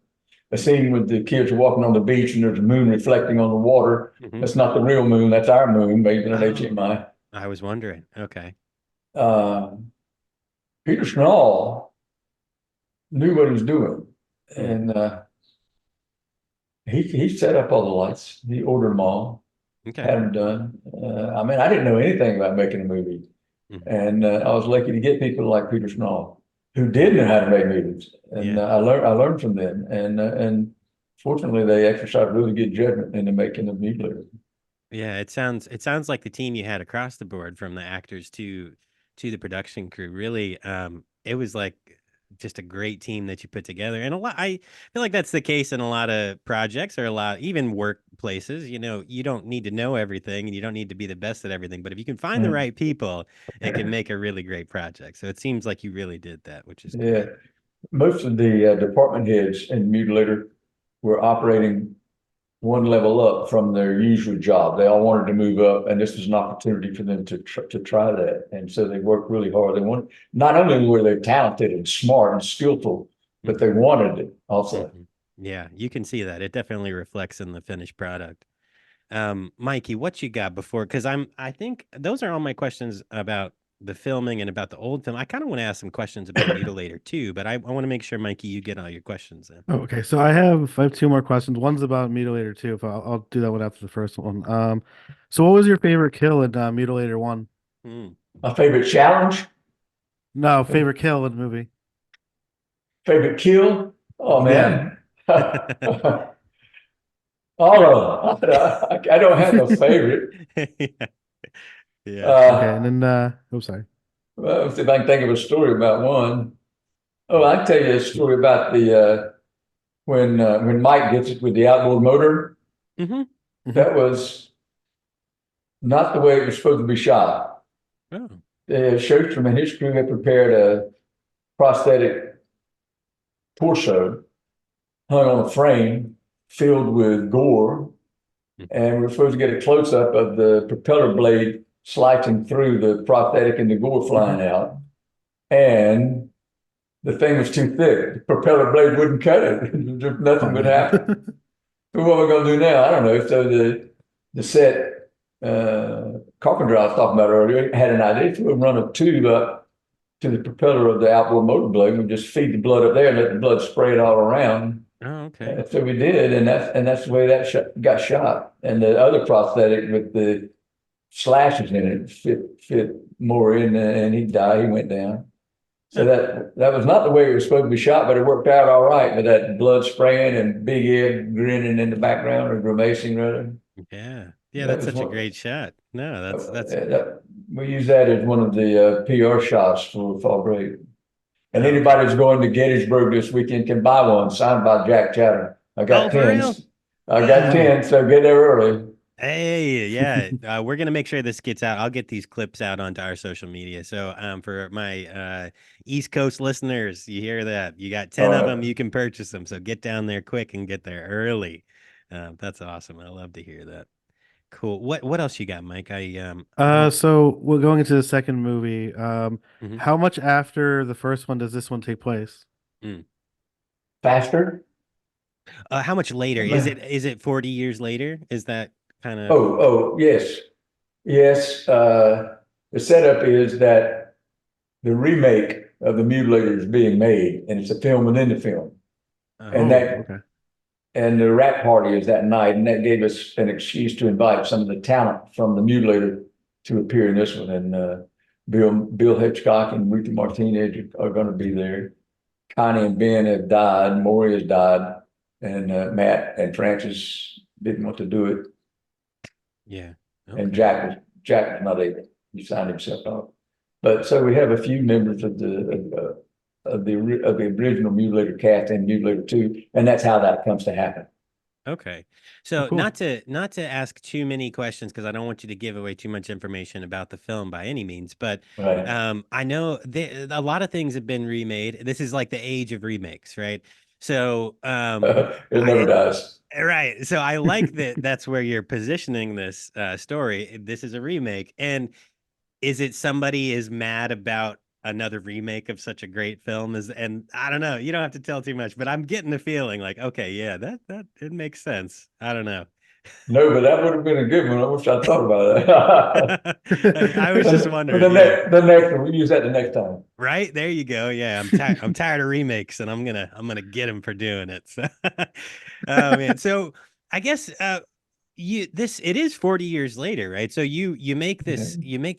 F: scene with the kids walking on the beach and there's a moon reflecting on the water.
D: Mhm.
F: That's not the real moon, that's our moon, made in an
D: Oh.
F: HMI.
D: I was wondering. Okay.
F: Peter Schnall knew what he was doing, and he set up all the lights. He ordered them all,
D: Okay.
F: had them done. I mean, I didn't know anything about making a movie, and I was lucky to get people like Peter Schnall who did know how to make movies, and I learned from them, and fortunately, they exercised really good judgment in the making of Mutilator.
D: Yeah, it sounds like the team you had across the board, from the actors to the production crew, really, it was like just a great team that you put together. And I feel like that's the case in a lot of projects, or a lot, even workplaces. You don't need to know everything and you don't need to be the best at everything, but if you can find the right people, it can make a really great project. So it seems like you really did that, which is great.
F: Most of the department heads in Mutilator were operating one level up from their usual job. They all wanted to move up, and this was an opportunity for them to try that. And so they worked really hard. Not only were they talented and smart and skillful, but they wanted it also.
D: Yeah, you can see that. It definitely reflects in the finished product. Mikey, what you got before? Because I think those are all my questions about the filming and about the old film. I kind of want to ask some questions about Mutilator too, but I want to make sure, Mikey, you get all your questions in.
E: Oh, okay, so I have two more questions. One's about Mutilator too. If I'll do that one after the first one. So what was your favorite kill in Mutilator one?
D: Hmm.
F: My favorite challenge,
E: No, favorite kill in the movie.
F: favorite kill. Oh
E: Yeah.
F: man, all of them. I don't have no favorite.
D: Yeah. Yeah.
E: Okay, and
F: Uh,
E: then oh sorry.
F: well, if I can think of a story about one. Oh, I can tell you a story about the when Mike gets it with the outboard motor.
D: Mm-hmm.
E: Hmm.
F: That was not the way it was supposed to be shot.
D: Oh.
F: Scherstrom and his crew had prepared a prosthetic torso hung on a frame filled with gore, and we were supposed to get a close up of the propeller blade slicing through the prosthetic and the gore flying out. And the thing was too thick. The propeller blade wouldn't cut it. Just
E: Oh
F: nothing would happen.
E: man.
F: So what we're gonna do now? I don't know. So the set carpenter I was talking about earlier had an idea. So we'll run a tube up to the propeller of the outboard motor blade and just feed the blood up there and let the blood spray it all around.
D: Oh, okay.
F: So we did, and that's the way that got shot. And the other prosthetic with the slashes in it fit more in, and he died. He went down. So that was not the way it was supposed to be shot, but it worked out all right with that blood spraying and Big Ed grinning in the background or grimacing rather.
D: Yeah. Yeah,
F: That
D: that's
F: was
D: such a
F: one.
D: great shot. No, that's
F: We use that as one of the PR shots for Fall Break. And
D: oh, okay.
F: anybody who's going to Gettysburg this weekend can buy one signed by Jack Chatter. I
D: Oh,
F: got
D: for real?
F: 10. I got
D: Oh,
F: 10, so get there early.
D: hey, yeah. We're gonna make sure this gets out. I'll get these clips out onto our social media. So, for my East Coast listeners, you hear that? You got 10
F: All
D: of
F: right.
D: them, you can purchase them. So get down there quick and get there early. That's awesome. I love to hear that. Cool. What else you got, Mike? I don't.
E: So we're going into the second movie.
D: Mhm.
E: How much after the first one does this one take place?
D: Mm.
F: Faster?
D: How much later? Is it 40 years later? Is that kind of
F: Yes. Yes. The setup is that the remake of The Mutilator is being made, and it's a film within the film. And
E: Oh,
F: that
E: okay.
F: and the rap party is that night, and that gave us an excuse to invite some of the talent from The Mutilator to appear in this one. And Bill Hitchcock and Ruthie Martinez are going to be there. Connie and Ben have died. Maury has died, and Matt and Francis didn't want to do it,
D: yeah.
F: and
D: Okay.
F: Jack was not able. He signed himself off. But so we have a few members of the original Mutilator cast and Mutilator 2, and that's how that comes to happen.
D: Okay.
E: Oh,
D: So
E: cool.
D: not to ask too many questions because I don't want you to give away too much information about the film by any means, but
F: Right.
D: I know a lot of things have been remade. This is like the age of remakes, right? So
F: It never
D: I
F: dies.
D: right. So I like that that's where you're positioning this story. This is a remake. And is it somebody is mad about another remake of such a great film as and I don't know, you don't have to tell too much, but I'm getting the feeling like, okay, yeah, that it makes sense. I don't know.
F: No, but that would have been a good one. I wish I thought about that.
D: I was just
F: But
D: wondering, yeah.
F: the next one, we use that the next time.
D: Right? There you go. Yeah, I'm tired of remakes and I'm gonna get him for doing it. So oh man. So I guess it is 40 years later, right? So you make
F: Yeah.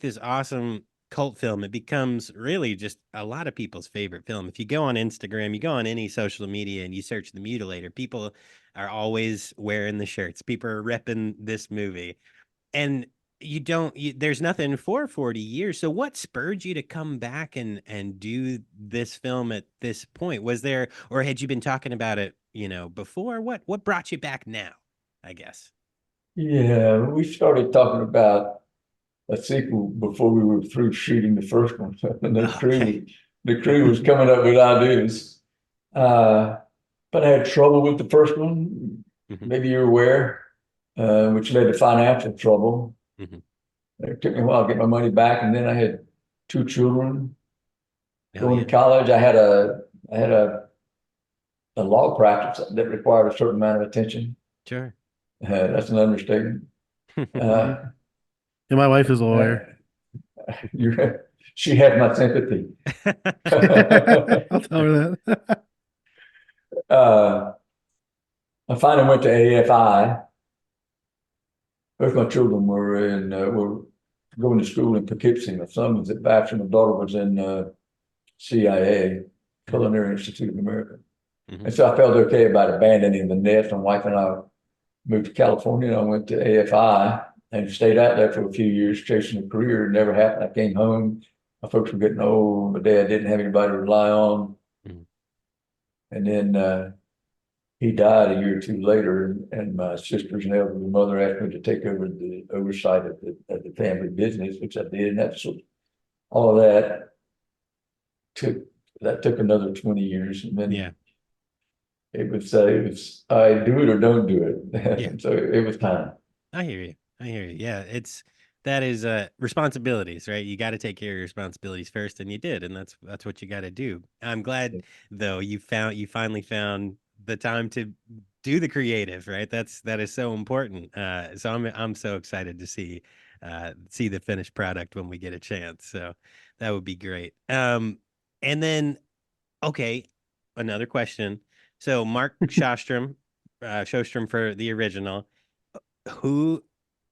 D: this awesome cult film. It becomes really just a lot of people's favorite film. If you go on Instagram, you go on any social media and you search The Mutilator, people are always wearing the shirts. People are repping this movie. And there's nothing for 40 years. So what spurred you to come back and do this film at this point? Was there or had you been talking about it, before? What brought you back now, I guess?
F: Yeah, we started talking about a sequel before we were through shooting the first one. And
D: Okay.
F: the crew was coming up with ideas. Uh, but I had trouble with the first one.
D: Hmm.
F: Maybe you're aware, which led to financial trouble.
D: Hmm.
F: It took me a while to get my money back, and then I had two children
D: Oh
F: going to
D: yeah.
F: college. I had a law practice that required a certain amount of attention.
D: Sure.
F: That's an understatement. Uh,
E: Yeah, my wife is a lawyer.
F: she had my sympathy.
E: I'll tell her that.
F: uh, I finally went to AFI. Both my children were going to school in Poughkeepsie. My son was at Babson, my daughter was in CIA, Culinary Institute of America.
D: Mhm.
F: And so I felt okay about abandoning the nest. My wife and I moved to California, and I went to AFI and stayed out there for a few years, chasing a career. It never happened. I came home. My folks were getting old. My dad didn't have anybody to rely on.
D: Mhm.
F: And then he died a year or two later, and my sister's and elderly mother asked me to take over the oversight of the family business, which I did. And that's all of took another 20 years. And then
D: Yeah.
F: it was I do it or don't do it.
D: Yeah.
F: So it was time.
D: I hear you. I hear you. Yeah, that is responsibilities, right? You got to take care of your responsibilities first, and you did, and that's what you got to do. I'm glad though you finally found the time to do the creative, right? That is so important. So I'm so excited to see the finished product when we get a chance. So that would be great. And then okay, another question. So Mark Shostrom for the original. Who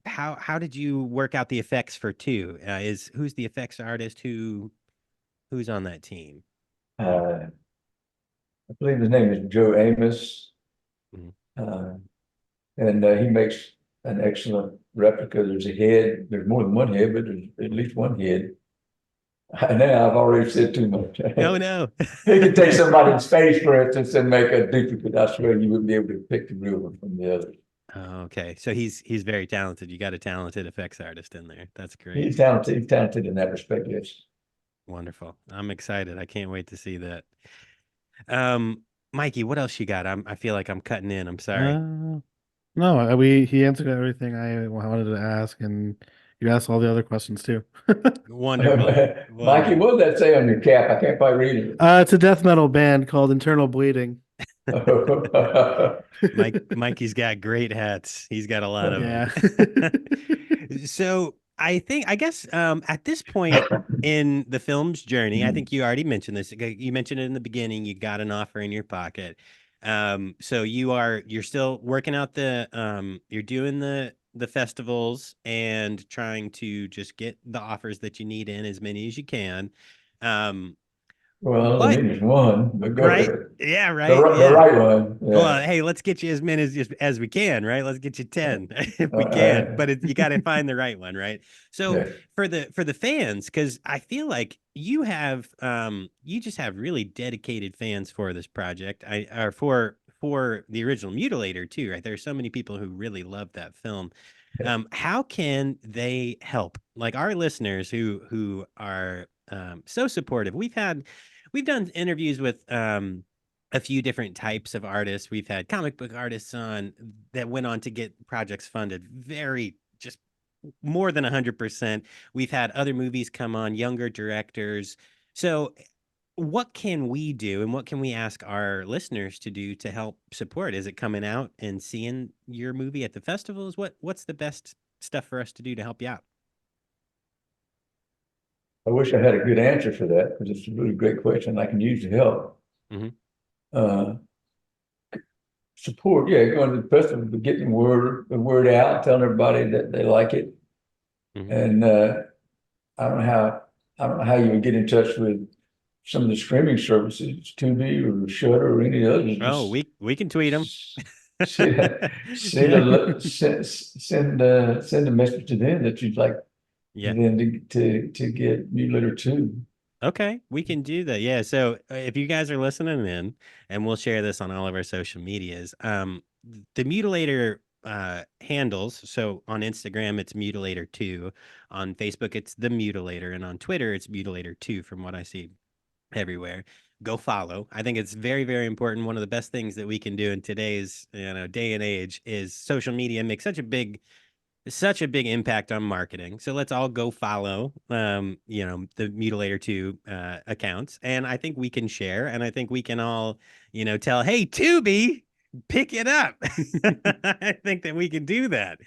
D: how did you work out the effects for two? Who's the effects artist? Who's on that team?
F: Uh, I believe his name is Joe Amos,
D: Mhm.
F: uh, and he makes an excellent replica. There's a head. There's more than one head, but there's at least one head. Now I've already said too much.
D: Oh no.
F: He could take somebody in space, for instance, and make a duplicate. I swear you wouldn't be able to pick the real one from the other.
D: Oh, okay. So he's very talented. You got a talented effects artist in there. That's great.
F: He's talented. He's talented in that respect. Yes.
D: Wonderful. I'm excited. I can't wait to see that. Um, Mikey, what else you got? I feel like I'm cutting in. I'm sorry.
E: No, he answered everything I wanted to ask, and you asked all the other questions too.
D: Wonderful.
F: Mikey,
D: Wonderful.
F: what did that say on your cap? I can't quite read it.
E: It's a death metal band called Internal Bleeding.
D: Mikey's got great hats. He's got a lot of
E: Yeah.
D: them. So I guess at this point in the film's journey, I think you already mentioned this. You mentioned it in the beginning. You got an offer in your pocket. So you're still working out you're doing the festivals and trying to just get the offers that you need in as many as you can. Um,
F: Well, I
D: but
F: mean, there's one, but go
D: right,
F: ahead.
D: yeah,
F: The,
D: right,
F: the
D: yeah.
F: right one.
D: Well,
F: Yeah.
D: hey, let's get you as many as we can, right? Let's get you 10 if we can,
F: Uh,
D: but you got to find the right one, right? So
F: yeah.
D: for the fans, because I feel like you just have really dedicated fans for this project. I or for the original Mutilator too, right? There's so many people who really love that film. How can they help? Like our listeners who are so supportive. We've done interviews with a few different types of artists. We've had comic book artists on that went on to get projects funded very just more than 100%. We've had other movies come on, younger directors. So what can we do and what can we ask our listeners to do to help support? Is it coming out and seeing your movie at the festivals? What's the best stuff for us to do to help you out?
F: I wish I had a good answer for that because it's a really great question I can use to help.
D: Mhm.
F: Uh, Support, yeah, going to the festival, but getting the word out, telling everybody that they like it.
D: Mhm.
F: And I don't know how I don't know how you would get in touch with some of the streaming services, Tubi or Shudder or any others.
D: Oh,
F: Just
D: we can tweet them.
F: send a message to them that you'd like
D: Yeah.
F: them to get Mutilator 2.
D: Okay, we can do that. Yeah. So if you guys are listening in, and we'll share this on all of our social medias, the Mutilator handles. So on Instagram, it's Mutilator2. On Facebook, it's The Mutilator. And on Twitter, it's Mutilator2 from what I see everywhere. Go follow. I think it's very, very important. One of the best things that we can do in today's day and age is social media make such a big impact on marketing. So let's all go follow, the Mutilator 2 accounts. And I think we can share and I think we can all, tell, hey, Tubi, pick it up. I think that we can do that.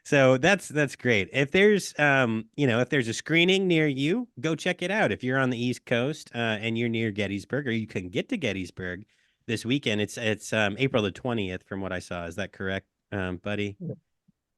D: So that's great. If there's if there's a screening near you, go check it out. If you're on the East Coast and you're near Gettysburg, or you can get to Gettysburg this weekend, it's April the 20th from what I saw. Is that correct, buddy?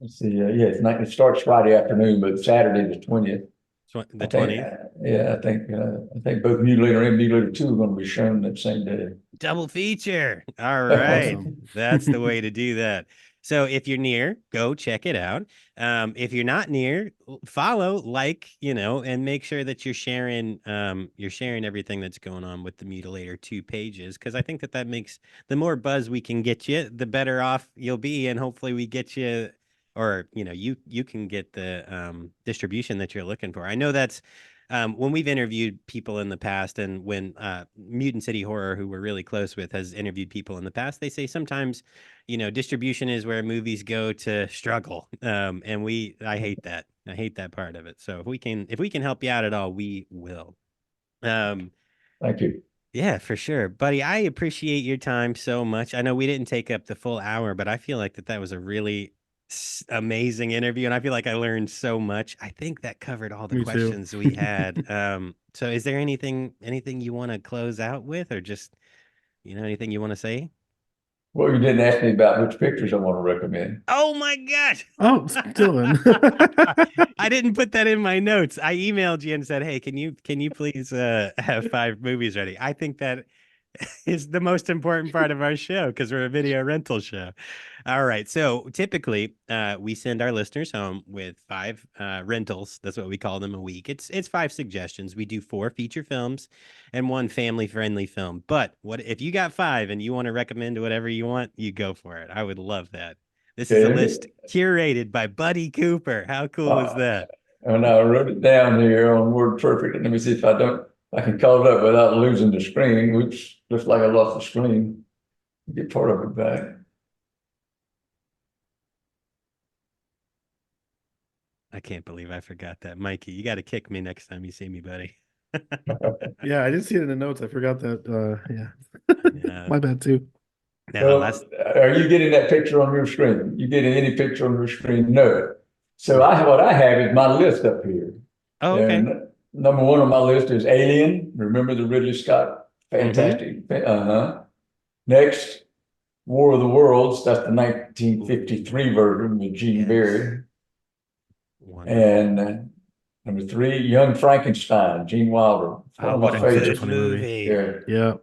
F: Let's see. Yeah, it starts Friday afternoon, but Saturday the 20th.
D: The 20th.
F: I think both Mutilator and Mutilator 2 are going to be shown that same day.
D: Double feature. All right.
E: Awesome.
D: That's the way to do that. So if you're near, go check it out. If you're not near, follow, and make sure that you're sharing everything that's going on with the Mutilator 2 pages, because I think that makes the more buzz we can get you, the better off you'll be, and hopefully we get you, or you can get the distribution that you're looking for. I know that's when we've interviewed people in the past, and when Mutant City Horror, who we're really close with, has interviewed people in the past, they say sometimes, distribution is where movies go to struggle. And I hate that. I hate that part of it. So if we can help you out at all, we will.
F: Thank you.
D: Yeah, for sure. Buddy, I appreciate your time so much. I know we didn't take up the full hour, but I feel like that was a really amazing interview, and I feel like I learned so much. I think that covered all the
E: Me too.
D: questions we had. So is there anything you want to close out with, or just, anything you want to say?
F: Well, you didn't ask me about which pictures I want to recommend.
D: Oh my gosh.
E: Oh, Dylan.
D: I didn't put that in my notes. I emailed you and said, "Hey, can you please have 5 movies ready?" I think that is the most important part of our show, because we're a video rental show. All right. So typically, we send our listeners home with 5 rentals. That's what we call them a week. It's 5 suggestions. We do 4 feature films and 1 family-friendly film. But what if you got 5 and you want to recommend whatever you want, you go for it. I would love that. This is a list curated by Buddy Cooper. How cool is that?
F: And I wrote it down here on WordPerfect. Let me see if I can call it up without losing the screen, which looks like I lost the screen. Get part of it back.
D: I can't believe I forgot that. Mikey, you got to kick me next time you see me, buddy.
E: Yeah, I didn't see it in the notes. I forgot that. Yeah. My bad too.
D: Now,
F: are you getting that picture on your screen? You getting any picture on your screen? No. So what I have is my list up here.
D: Oh, okay.
F: And number 1 on my list is Alien. Remember the Ridley Scott? Fantastic. Next, War of the Worlds. That's the 1953 version with Gene Barry.
D: Wonderful.
F: And number 3, Young Frankenstein, Gene Wilder.
D: Oh, what a good movie.
F: Yeah.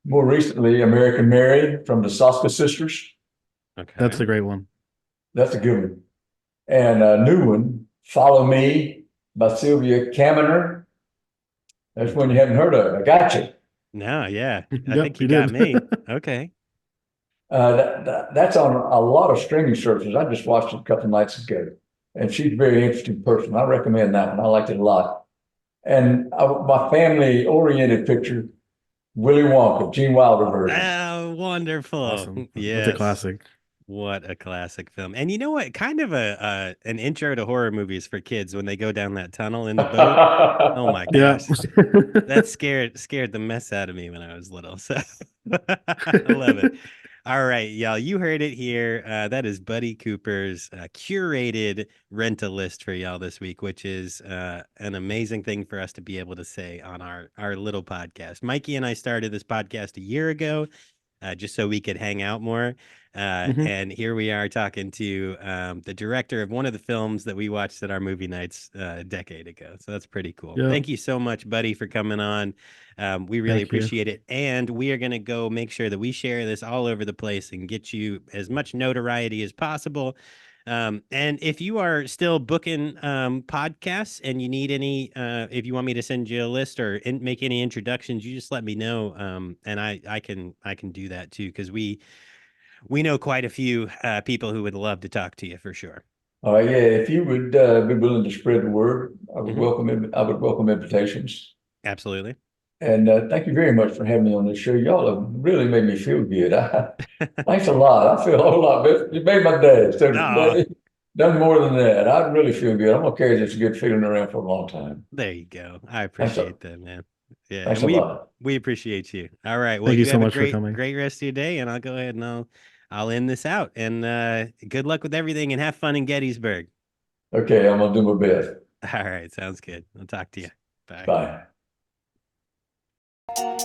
F: More recently, American Mary from the Soska Sisters.
D: Okay.
E: That's a great one.
F: That's a good one. And a new one, Follow Me by Sylvia Kaminer. That's one you haven't heard of. I got you.
D: No, yeah. I think you got me. Okay.
F: That's on a lot of streaming services. I just watched it a couple of nights ago. And she's a very interesting person. I recommend that one. I liked it a lot. And my family-oriented picture, Willy Wonka, Gene Wilder version.
D: Oh, wonderful.
E: Awesome.
D: Yes.
E: It's a classic.
D: What a classic film. And you know what? Kind of an intro to horror movies for kids when they go down that tunnel in the boat. Oh my gosh. That scared the mess out of me when I was little. So I love it. All right, y'all, you heard it here. That is Buddy Cooper's curated rental list for y'all this week, which is an amazing thing for us to be able to say on our little podcast. Mikey and I started this podcast a year ago, just so we could hang out more. And here we are talking to the director of one of the films that we watched at our movie nights a decade ago. So that's pretty cool. Yeah. Thank you so much, Buddy, for coming on. We really appreciate it. And we are going to go make sure that we share this all over the place and get you as much notoriety as possible. And if you are still booking podcasts and you need any, if you want me to send you a list or make any introductions, you just let me know. And I can do that too, because we know quite a few people who would love to talk to you for sure.
F: All right, yeah. If you would be willing to spread the word, I would welcome invitations.
D: Absolutely.
F: And thank you very much for having me on this show. Y'all have really made me feel good. Thanks a lot. I feel a whole lot better. You made my day. So done more than that. I really feel good. I'm gonna carry this good feeling around for a long time.
D: There you go. I appreciate that, man. Yeah,
F: thanks a lot.
D: We appreciate you. All right. Well,
E: thank you so
D: have
E: much
D: a great,
E: for coming.
D: Great rest of your day, and I'll go ahead and I'll end this out. And good luck with everything and have fun in Gettysburg.
F: Okay, I'm gonna do my best.
D: All right, sounds good. I'll talk to you. Bye.
F: Bye.